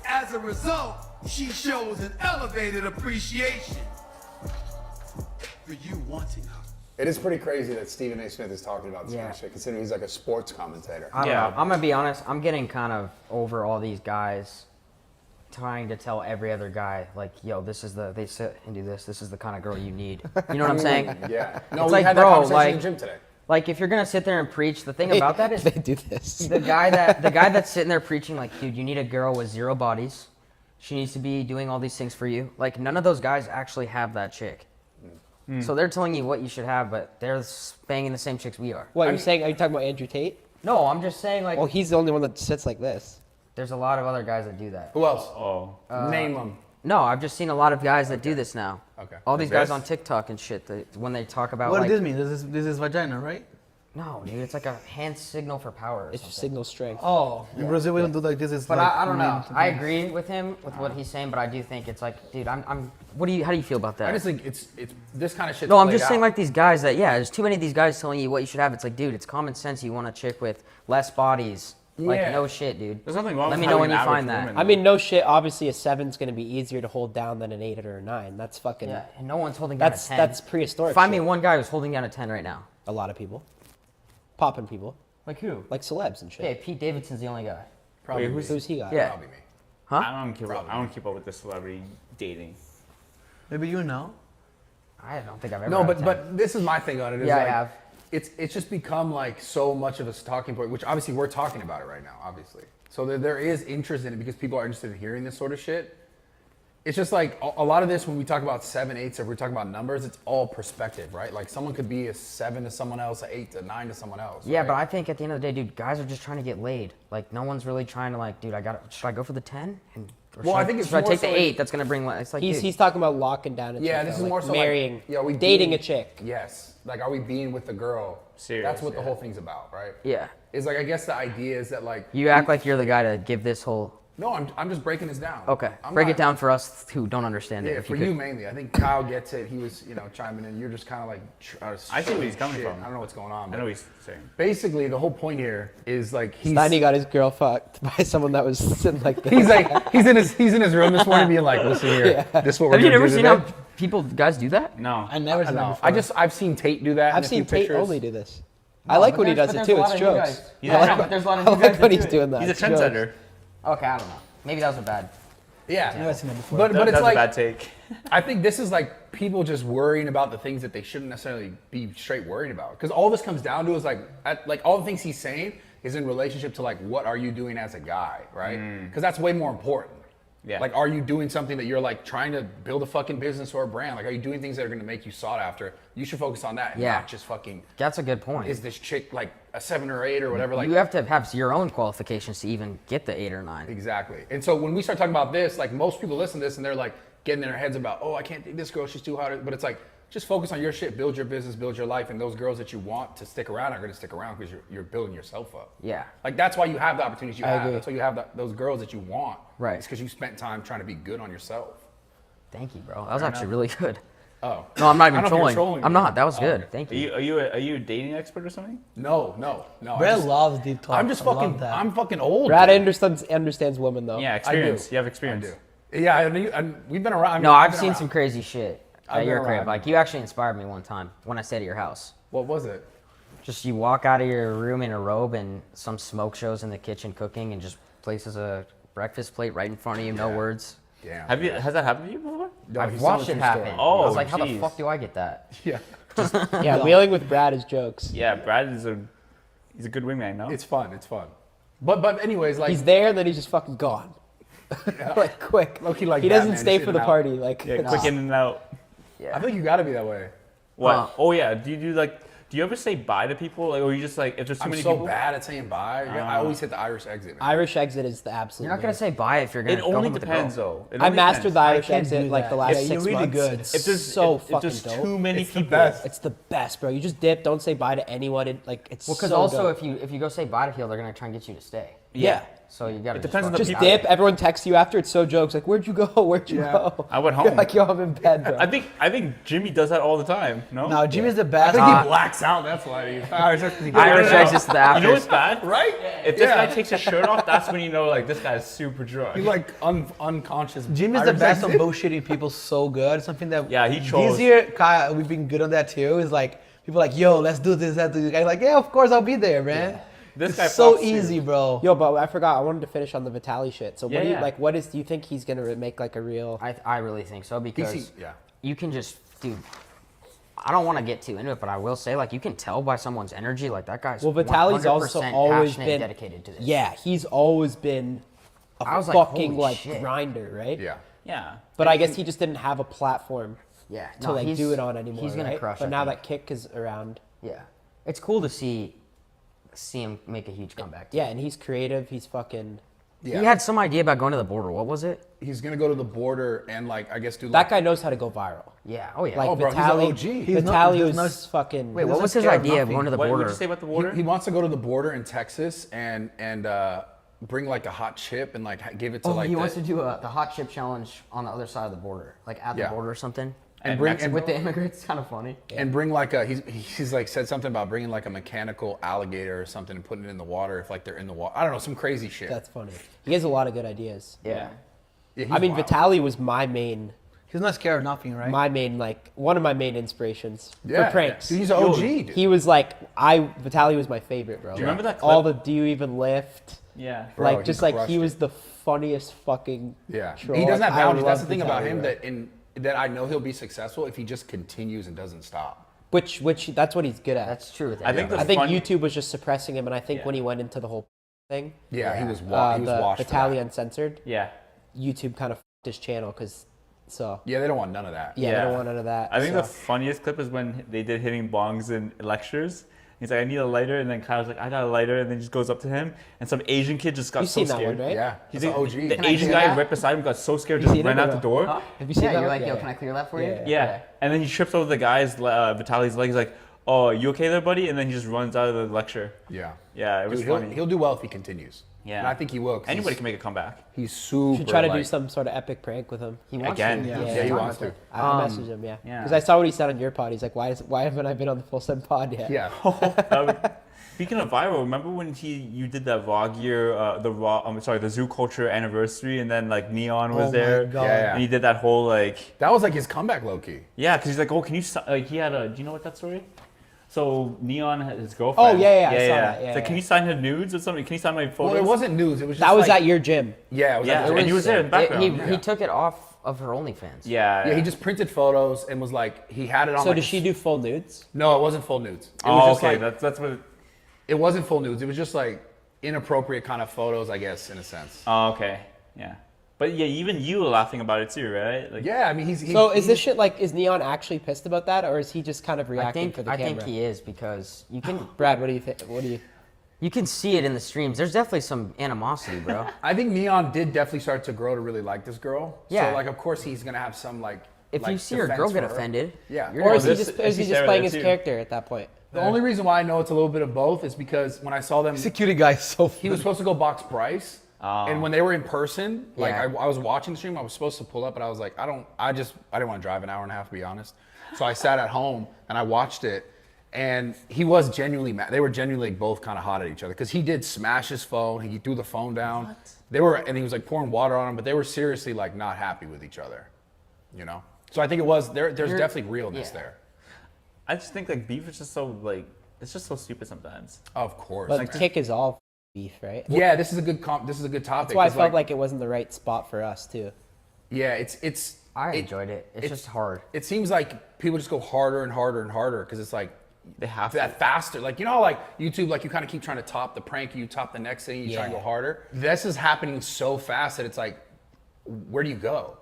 As a result, she shows an elevated appreciation for you wanting her. It is pretty crazy that Stephen A. Smith is talking about this kind of Yeah. shit, considering he's like a sports commentator. I don't Yeah. know. I'm gonna be honest. I'm getting kind of over all these guys trying to tell every other guy, like, yo, they sit and do this. This is the kind of girl you need. You know what I'm saying? Yeah. No, It's we like, had bro, that conversation like- in the gym today. Like, if you're gonna sit there and preach, the thing about that is they do this. the guy that's sitting there preaching, like, dude, you need a girl with 0 bodies. She needs to be doing all these things for you. Like, none of those guys actually have that chick. So they're telling you what you should have, but they're banging the same chicks we are. What you're saying? Are you talking about Andrew Tate? No, I'm just saying, like, Well, he's the only one that sits like this. there's a lot of other guys that do that. Who else? Oh. Name them. No, I've just seen a lot of guys that do this now. Okay. All these Like guys this? on TikTok and shit, when they talk about, What like, does this mean? This is vagina, right? no, dude, it's like a hand signal for power or It's just something. signal strength. Oh, in Brazil we don't do like this. It's But like I don't know. mean to I be- agree with him with what he's saying, but I do think it's like, dude, how do you feel about that? I just think it's this kind of shit. No, I'm just saying, like, these guys that, yeah, there's too many of these guys telling you what you should have. It's like, dude, it's common sense. You want a chick with less bodies. Like, Yeah. no shit, dude. There's nothing wrong Let with me know having when an you average find that. woman, I mean, no shit. Obviously, a 7's gonna be easier to hold down than an 8 or a 9. That's fucking. Yeah, and no one's holding down That's a 10. that's prehistoric. Find me shit. one guy who's holding down a 10 right now. A lot of people, popping people, Like who? like celebs and shit. Okay, Pete Davidson's the only guy. Probably Wait, Who's he got? Yeah. Probably me. Huh? I don't keep up with the celebrity dating. Maybe you know. I don't think I've ever No, had a but 10. but this is my thing on it. Is Yeah, I like, have. It's just become like so much of a talking point, which obviously we're talking about it right now, obviously. So there is interest in it because people are interested in hearing this sort of shit. It's just like a lot of this when we talk about 7, 8s, or we're talking about numbers, it's all perspective, right? Like someone could be a 7 to someone else, an 8 to 9 to someone else. Yeah, right? but I think at the end of the day, dude, guys are just trying to get laid. Like, no one's really trying to, like, dude, should I go for the 10? Or Well, should I think it's should I more take so the like- 8 that's going to bring, it's like, dude, He's talking about locking down a chick. Yeah, this is like more so marrying, like, yeah, we dating being- a chick. Yes, like are we being with the girl? Serious, That's what the yeah. whole thing's about, right? yeah. It's like I guess the idea is that like You act like you're the guy to give this whole No, I'm just breaking this down. Okay, I'm break not- it down for us who don't understand it. Yeah, If for you you could. mainly. I think Kyle gets it. He was, chiming in. You're just kind of like. I see where he's coming shit. from. I don't know what's going on. I but know what he's saying. Basically, the whole point here is like he's. Steiny got his girl fucked by someone that was sitting like this. He's like he's in his room this morning being like, listen here, this is what we're Have you gonna never do seen today. how guys do that? No. I never seen that No, before. I've seen Tate do that. in I've a seen few Tate pictures. only do this. I like when he does it too. It's jokes. But there's a lot of I new guys like when that he's do it. doing that. He's a It's jokes. trendsetter. Okay, I don't know. Maybe that was a bad. Yeah, Never seen that before. but That's it's a like bad take. I think this is like people just worrying about the things that they shouldn't necessarily be straight worried about. Because all this comes down to is like all the things he's saying is in relationship to like what are you doing as a guy, right? Because that's way more important. Yeah. Like, are you doing something that you're like trying to build a fucking business or a brand? Like, are you doing things that are going to make you sought after? You should focus on that, and Yeah. not just fucking. That's a good point. Is this chick like a 7 or 8 or whatever? Like, You have to have your own qualifications to even get the 8 or 9. exactly. And so when we start talking about this, like most people listen to this and they're like getting in their heads about, oh, I can't date this girl, she's too hot. But it's like, just focus on your shit, build your business, build your life, and those girls that you want to stick around are going to stick around because you're building yourself up. Yeah. Like that's why you have the opportunities you I have. agree. That's why you have those girls that you want. Right. It's because you spent time trying to be good on yourself. Thank you, bro. That was actually really good. Oh. No, I'm not I even don't know if you're trolling. trolling I'm me. not. That was Oh, good. okay. Thank Are you. you a dating expert or something? No. I Brad just- loves deep talk. I'm just I love fucking. that. I'm fucking old. Brad dude. understands women though. Yeah, I do. experience. You have experience. I do. Yeah, and we've been around. I mean, No, I've been seen around. some crazy shit I've at been your crib. around. Like, you actually inspired me one time when I stayed at your house. What was it? Just you walk out of your room in a robe and some smoke shows in the kitchen cooking and just places a breakfast plate right in front of you, no words. Damn. Has that happened to you before? No, I've he's watched telling it a true happen. story. Oh, I was like, how the jeez. fuck do I get that? Yeah. Yeah, wheeling with Brad is jokes. Yeah, Brad is he's a good wingman, no? It's fun. It's fun. But anyways, like He's there and then he's just fucking gone. Like quick. Low-key like he doesn't Batman, stay just for in the and out. party. Like yeah, quick in and out. I think you got to be that way. What? Oh yeah. Do you ever say bye to people, like, or you just like if there's too I'm many so people? bad at saying bye. I always hit the Irish exit. Man. Irish exit is the absolute. You're not gonna worst. say bye if you're gonna It go only home with the depends girl. though. It I only mastered the depends. Irish can't exit do like that. the last Yeah, 6 you're really months. good. It's If there's so fucking if there's dope. too many It's the people, best. It's the best, bro. You just dip. Don't say bye to anyone. It's Well, because so also dope. if you go say bye to people, they're gonna try and get you to stay. yeah. So you gotta. It depends on the Just people. dip. Everyone texts you after. It's so jokes. Like, where'd you go? Where'd you go? I went You're home. like, yo, I'm in bed, bro. I think Jimmy does that all the time. No. No, Jimmy's the I best. think he blacks out. That's why. Irish exit. Irish exit's the after. You know what's bad? Right? If this guy takes his shirt off, that's when you know like this guy's super drunk. He's like unconscious. Jimmy's the Irish best on exit. bullshitting people so good. Something that Yeah, he trolls. This year, Kyle, we've been good on that too. Is like people are like, yo, let's do this, let's do this. I'm like, yeah, of course I'll be there, man. This It's guy so flops too. easy, bro. Yo, but I forgot. I wanted to finish on the Vitaly shit. So Yeah, what do you yeah. like? What is? Do you think he's gonna make like a real? I really think so because yeah. you can just, dude. I don't want to get too into it, but I will say, like, you can tell by someone's energy, like that guy's. Well, Vitaly's also 100% always passionate been and dedicated to this. Yeah, he's always been a I was like, fucking holy like shit. grinder, right? Yeah. Yeah. But I guess he just didn't have a platform Yeah. to no, like he's- do it on anymore. He's gonna right? crush. But I now think. that Kick is around, Yeah, it's cool to see him make a huge comeback. too. yeah, and he's creative. He's fucking. Yeah. He had some idea about going to the border. What was it? He's gonna go to the border and like I guess do That like guy knows how to go viral. Yeah. Oh yeah. Like Oh, bro, he's an Vitaly, OG. He's not- Vitaly he's was not- fucking. Wait, what doesn't was his care of idea of nothing. going to the What border? would you say about the border? he wants to go to the border in Texas and bring like a hot chip and like give it to Oh, like he the, wants to do the hot chip challenge on the other side of the border, like at the Yeah. border or something. and bring and, With the immigrants, kind of funny. and bring like a he's like said something about bringing like a mechanical alligator or something and putting it in the water if like they're in the water. I don't know, some crazy shit. That's funny. He has a lot of good ideas. Yeah. Yeah, he's I mean, wild. Vitaly was my main, He's not scared of nothing, right? like one of my main inspirations Yeah, for pranks. Dude, he's an OG. Dude. He was like, Vitaly was my favorite, bro. Do you remember that All clip? the do you even lift? Yeah. Bro, like he just like crushed he was it. the funniest fucking. Yeah, troll. he doesn't have Like, I boundaries. That's the love thing about Vitaly, him bro. that I know he'll be successful if he just continues and doesn't stop. Which that's what he's good at. That's true. With I think everybody. the I think fun- YouTube was just suppressing him, and I think Yeah. when he went into the whole thing, Yeah, he was the washed. for Vitaly that. Uncensored, Yeah. YouTube kind of fucked his channel because so Yeah, they don't want none of that. yeah, Yeah. they don't want none of that. I think the so. funniest clip is when they did hitting bongs in lectures. He's like, I need a lighter, and then Kyle's like, I got a lighter, and then he just goes up to him, and some Asian kid just got You've so seen that scared. one, right? Yeah, He's he's an like, OG. the Can I Asian see guy that? right beside him got so scared, You just seen ran it out or the no? door. Huh? Have you seen Yeah, that? you're one? like, yo, can I clear that for you? Yeah. And then he trips over the guy's, Vitaly's leg. He's like, oh, you okay there, buddy? And then he just runs out of the lecture. Yeah. Yeah, it was Dude, funny. he'll do well if he continues. Yeah. And I think he will. 'Cause Anybody can make a comeback. He's super. Should try to do like- some sort of epic prank with him. He wants Again, to. Yeah, he wants to. I messaged him, yeah. Yeah. Because I saw what he said on your pod. He's like, why haven't I been on the Full Send pod yet? Yeah. Speaking of viral, remember when you did that vlog year, the Zoo Culture anniversary, and then like Neon was Oh my there, God. Yeah. and he did that whole like, That was like his comeback, low key. yeah, because he's like, oh, can you? He had a. Do you know what that story? So Neon had his girlfriend. Oh, yeah, I saw that, yeah, It's like, can yeah. you sign her nudes or something? Can you sign my photos? Well, it wasn't news. It was just That was like, at your gym. Yeah, it was Yeah, at and he was there in the background. He took it off of her OnlyFans. Yeah. Yeah, he just printed photos and was like, he had it on. So like, does she do full nudes? No, it wasn't full nudes. It Oh, was just okay. like That's what. it wasn't full nudes. It was just like inappropriate kind of photos, I guess, in a sense. Oh, okay. Yeah. But yeah, even you were laughing about it too, right? Like, Yeah, I mean, So is this shit like, is Neon actually pissed about that, or is he just kind of reacting for the I camera? think he is because you can Brad, what do you think? you can see it in the streams. There's definitely some animosity, bro. I think Neon did definitely start to grow to really like this girl. Yeah. So like, of course, he's gonna have some like. If like, you see your defense girl get for her. offended, Yeah. you're Or not- is he this- just, is is he he just there playing there his too? character at that point? The only reason why I know it's a little bit of both is because when I saw them, Security guy is so he was supposed to go box Bryce. And when they were in person, like Yeah. I was watching the stream, I was supposed to pull up, but I was like, I didn't want to drive an hour and a half, to be honest. So I sat at home and I watched it, and he was genuinely mad. They were genuinely both kind of hot at each other because he did smash his phone. He threw the phone down. And he was like pouring water on him, but they were seriously like not happy with each other, you know. So I think it was there's definitely realness yeah. there. I just think like beef is just so like it's just so stupid sometimes. Of course. But Kick is all beef, right? Yeah, this is a good topic. That's why I 'cause, felt like it wasn't the right spot for us too. yeah, it's I enjoyed it. It's just hard. It seems like people just go harder and harder and harder because it's like They have that faster. Like, you know how like YouTube, like you kind of keep trying to top the prank, you top the next thing, you try and go Yeah. harder. This is happening so fast that it's like, where do you go?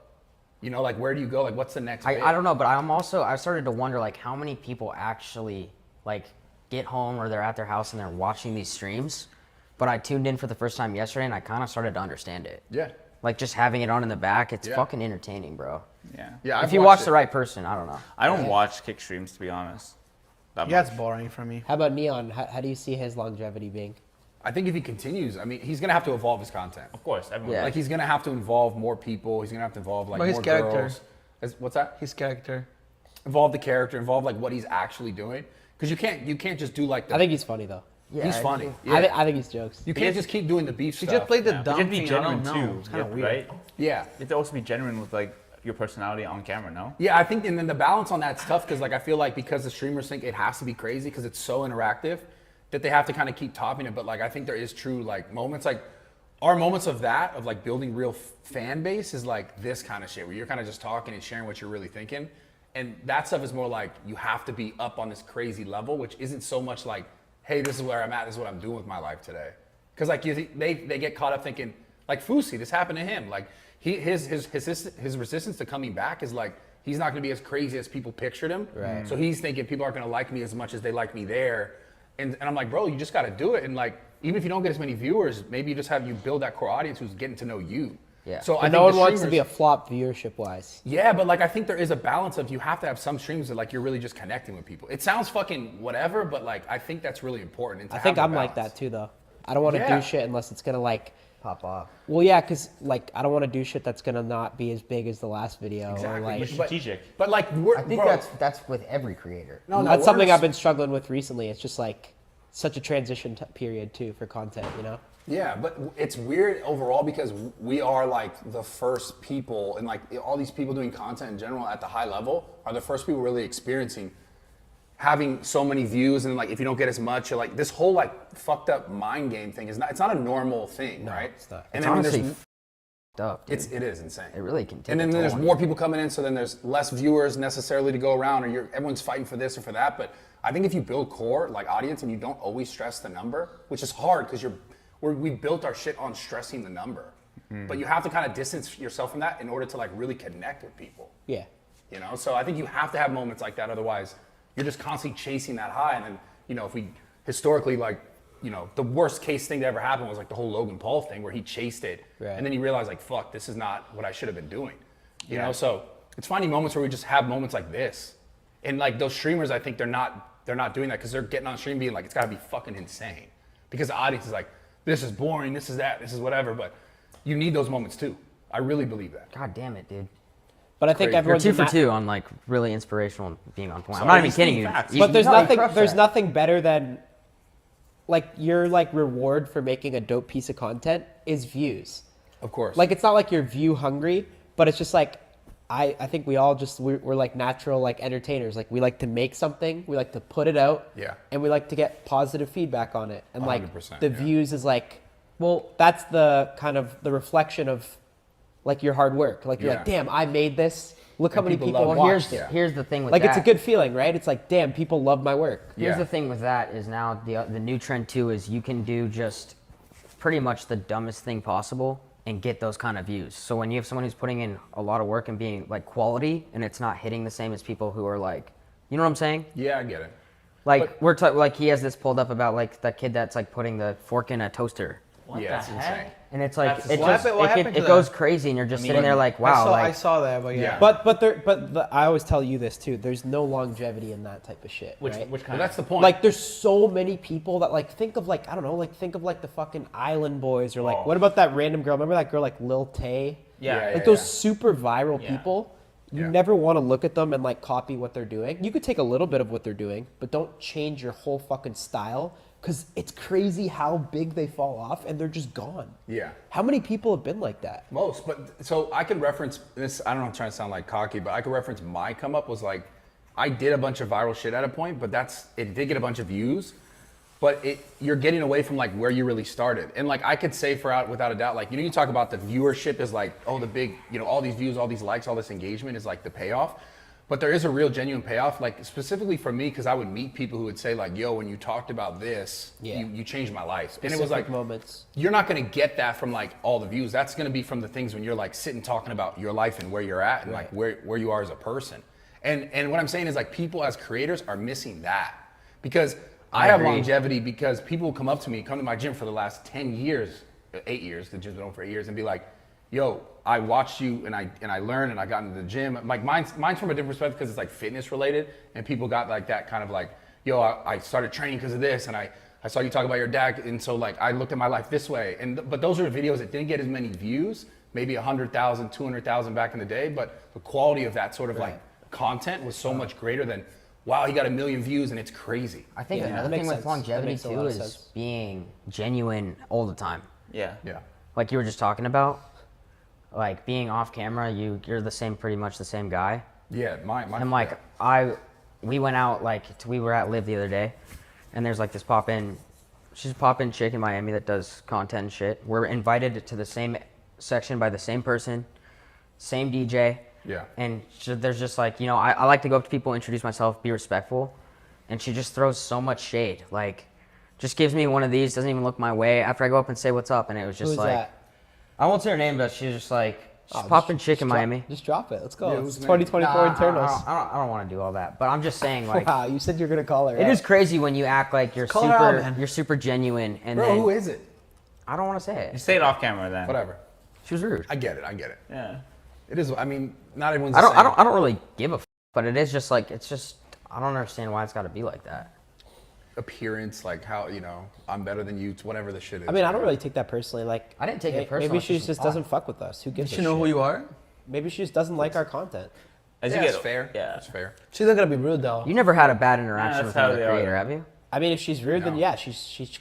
You know, like where do you go? Like what's the next bit? I don't know, but I started to wonder like how many people actually like get home or they're at their house and they're watching these streams. But I tuned in for the first time yesterday and I kind of started to understand it. Yeah. Like just having it on in the back, it's Yeah. fucking entertaining, bro. Yeah. Yeah. If you watch the right person, I don't know. I don't watch kick streams to be honest. That Yeah, much. it's boring for me. How about Neon? How do you see his longevity being? I think if he continues, I mean, he's gonna have to evolve his content. Of course, everyone. Yeah. Like he's gonna have to involve more people. He's gonna have to involve like But his more character. girls. What's that? His character. Involve the character. Involve like what he's actually doing. Because you can't just do like the. I think he's funny though. Yeah, he's I funny. think- Yeah. I think he's jokes. You can't just keep doing the beef He stuff. just played the Yeah. But dumb you have to be thing. I genuine don't know. too, It's kind of yeah, weird. right? Yeah. You have to also be genuine with like your personality on camera, no? Yeah, I think, and then the balance on that's tough because, like, I feel like because the streamers think it has to be crazy because it's so interactive that they have to kind of keep topping it. But like, I think there is true like moments, like our moments of that of like building real fan base is like this kind of shit where you're kind of just talking and sharing what you're really thinking, and that stuff is more like you have to be up on this crazy level, which isn't so much like, hey, this is where I'm at, this is what I'm doing with my life today, because like they get caught up thinking like Fusi, this happened to him, like. His resistance to coming back is like he's not going to be as crazy as people pictured him. Right. So he's thinking people aren't going to like me as much as they like me there, and I'm like, bro, you just got to do it. And like even if you don't get as many viewers, maybe you just have you build that core audience who's getting to know you. Yeah. So I But think no one the wants to be a streamers- flop viewership wise. Yeah, but like I think there is a balance of you have to have some streams that like you're really just connecting with people. It sounds fucking whatever, but like I think that's really important. And to I think have I'm the like balance. that too though. I don't want to Yeah. do shit unless it's gonna like. Pop off. Well, yeah, because like I don't want to do shit that's gonna not be as big as the last video. Exactly. Or, like, You're strategic. But like we're, I think bro, that's with every creator. no, that's something we're- I've been struggling with recently. It's just like such a transition period too for content, you know. Yeah, but it's weird overall because we are like the first people, and like all these people doing content in general at the high level are the first people really experiencing having so many views, and like if you don't get as much, you're like this whole like fucked up mind game thing is not. It's not a normal thing, right? it's not. And It's then when honestly there's up. Dude. it is insane. It really can take And then a toll there's on more you. people coming in, so then there's less viewers necessarily to go around, or everyone's fighting for this or for that. But I think if you build core like audience and you don't always stress the number, which is hard because we built our shit on stressing the number, but you have to kind of distance yourself from that in order to like really connect with people. Yeah. You know, so I think you have to have moments like that, otherwise you're just constantly chasing that high. And then, you know, if we historically like, you know, the worst case thing that ever happened was like the whole Logan Paul thing where he chased it, Right. and then he realized like, fuck, this is not what I should have been doing. You know, so it's finding moments where we just have moments like this, and like those streamers, I think they're not doing that because they're getting on stream being like, it's got to be fucking insane, because the audience is like, this is boring, this is that, this is whatever. But you need those moments too. I really believe that. God damn it, dude. But I think Crazy. everyone's You're 2 for in that- 2 on like really inspirational and being on point. I'm Sorry, not even he's kidding speaking you. facts. But there's No, you nothing. crushed There's that. nothing better than, like, your like reward for making a dope piece of content is views. Of course. Like, it's not like you're view hungry, but it's just like, I think we all just we're like natural like entertainers. Like, we like to make something, we like to put it out, Yeah. and we like to get positive feedback on it. And like 100%, the yeah. views is like, well, that's the kind of the reflection of like your hard work. Like, you're Yeah. like, damn, I made this. Look how many people people love watched watched it. it. Here's the thing with Like, that. it's a good feeling, right? It's like, damn, people love my work. Here's Yeah. the thing with that is now the new trend too is you can do just pretty much the dumbest thing possible and get those kind of views. So when you have someone who's putting in a lot of work and being like quality and it's not hitting the same as people who are like, you know what I'm saying? Yeah, I get it. Like like he has this pulled up about like that kid that's like putting the fork in a toaster. Yeah, it's insane. And it's like That's it what just happened- what it, happened to it goes that? crazy and you're just sitting there like, I wow, saw, like I saw that, but yeah. But I always tell you this too. There's no longevity in that type of shit. Which right? which But kind? that's the point. Like, there's so many people that like think of like, I don't know, like think of like the fucking Island Boys or like, Oh. what about that random girl? Remember that girl like Lil Tay? Yeah. Like those super viral Yeah. people. You Yeah. never want to look at them and like copy what they're doing. You could take a little bit of what they're doing, but don't change your whole fucking style, because it's crazy how big they fall off and they're just gone. Yeah. How many people have been like that? Most, but so I can reference this. I don't know, I'm trying to sound like cocky, but I could reference my come up was like, I did a bunch of viral shit at a point, but it did get a bunch of views, but you're getting away from like where you really started. And like I could say without a doubt, like, you talk about the viewership is like, oh, the big, all these views, all these likes, all this engagement is like the payoff. But there is a real genuine payoff, like specifically for me, because I would meet people who would say like, yo, when you talked about this, Yeah. you changed my life. And it was Specific like, moments. you're not going to get that from like all the views. That's going to be from the things when you're like sitting talking about your life and where you're at and like where you are as a person. And what I'm saying is like people as creators are missing that, because I have longevity because people come up to me, come to my gym for the last 10 years, 8 years, the gym's been open for 8 years, and be like, yo, I watched you and I learned and I got into the gym. Like mine's from a different perspective because it's like fitness related, and people got like that kind of like, yo, I started training because of this, and I saw you talk about your dad, and so like I looked at my life this way. But those are videos that didn't get as many views, maybe 100,000, 200,000 back in the day, but the quality of that sort of like content was so much greater than, wow, he got 1 million views and it's crazy. I think Yeah, another that thing makes with sense. longevity That makes a too lot of is sense. being genuine all the time. Yeah. Yeah. Like you were just talking about, like being off camera, you're pretty much the same guy. Yeah, my And like we went out we were at Live the other day, and there's like this she's a pop-in chick in Miami that does content and shit. We're invited to the same section by the same person, same DJ. Yeah. And there's just like, I like to go up to people, introduce myself, be respectful, and she just throws so much shade. Like, just gives me one of these, doesn't even look my way after I go up and say what's up, and it was just Who's like, that? I won't say her name, but she's just like, she's Oh, popping just- chick in just drop- Miami. Just drop it. Let's go. Yeah, It's who's the 2024 Nah, internals. I don't want to do all that, but I'm just saying, like, Wow, you said you're gonna call her. it out. is crazy when you act like you're Call her out, super, man. you're super genuine, and Bro, then who is it? I don't want to say You it. say it off camera then. Whatever. She was rude. I get it. Yeah. It is, I mean, not everyone's I the don't, same. I don't really give a, but it is just like, it's just, I don't understand why it's got to be like that. Appearance, like how, I'm better than you, whatever the shit is. I mean, I don't really take that personally. Like, I didn't take it personally, Maybe it's she just just a doesn't thought. fuck with us. Who gives a You know shit? who you are? Maybe she just doesn't like our content. As Yeah, you it's get fair. Yeah. It's fair. She's not gonna be rude though. You never had a bad interaction that's with how another they are. creator, have you? I mean, if she's rude, then No. yeah, she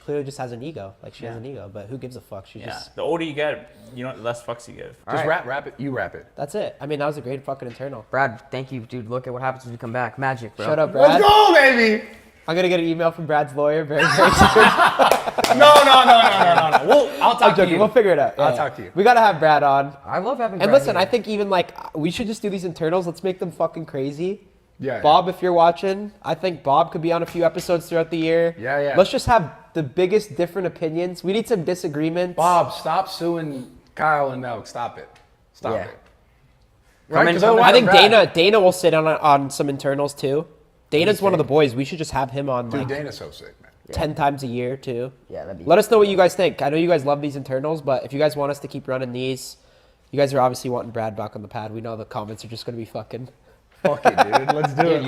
clearly just has an ego. Like, she has Yeah. an ego, but who gives a fuck? She Yeah. just. The older you get, the less fucks you give. Just Alright. wrap it. You wrap it. That's it. I mean, that was a great fucking internal. Brad, thank you, dude. Look at what happens when you come back. Magic, bro. Shut up, Brad. go, baby! I'm gonna get an email from Brad's lawyer very, very soon. No. I'll talk I'm to joking. you. We'll figure it out. I'll Yeah. talk to you. We gotta have Brad on. I love having And Brad listen, here. I think even like we should just do these internals. Let's make them fucking crazy. Yeah. Bob, if you're watching, I think Bob could be on a few episodes throughout the year. Yeah. Let's just have the biggest different opinions. We need some disagreements. Bob, stop suing Kyle and NELK. Stop it. Stop Yeah. it. Come Right? in- 'Cause come in- otherwise- I think Brad. Dana will sit on some internals too. Dana's one of the boys. We should just have him on Dude, like Dana's so sick, man. 10 times a year too. Yeah, that'd be. Let us know what you guys think. I know you guys love these internals, but if you guys want us to keep running these, you guys are obviously wanting Brad back on the pad. We know the comments are just going to be fucking Fuck it, dude. Let's do it.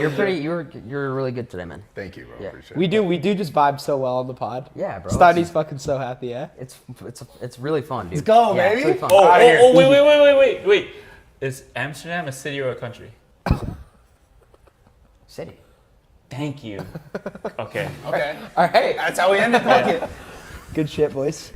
You're really good today, man. Thank you, bro. Yeah. Appreciate We do just vibe so well on the pod. Yeah, bro. Stoddy's fucking so happy, yeah? It's really fun, dude. Let's go, Yeah, baby. It's really fun. Wait. Is Amsterdam a city or a country? City. Thank you. Okay. Okay. All right. That's how we end it. Fuck it. Good shit, boys.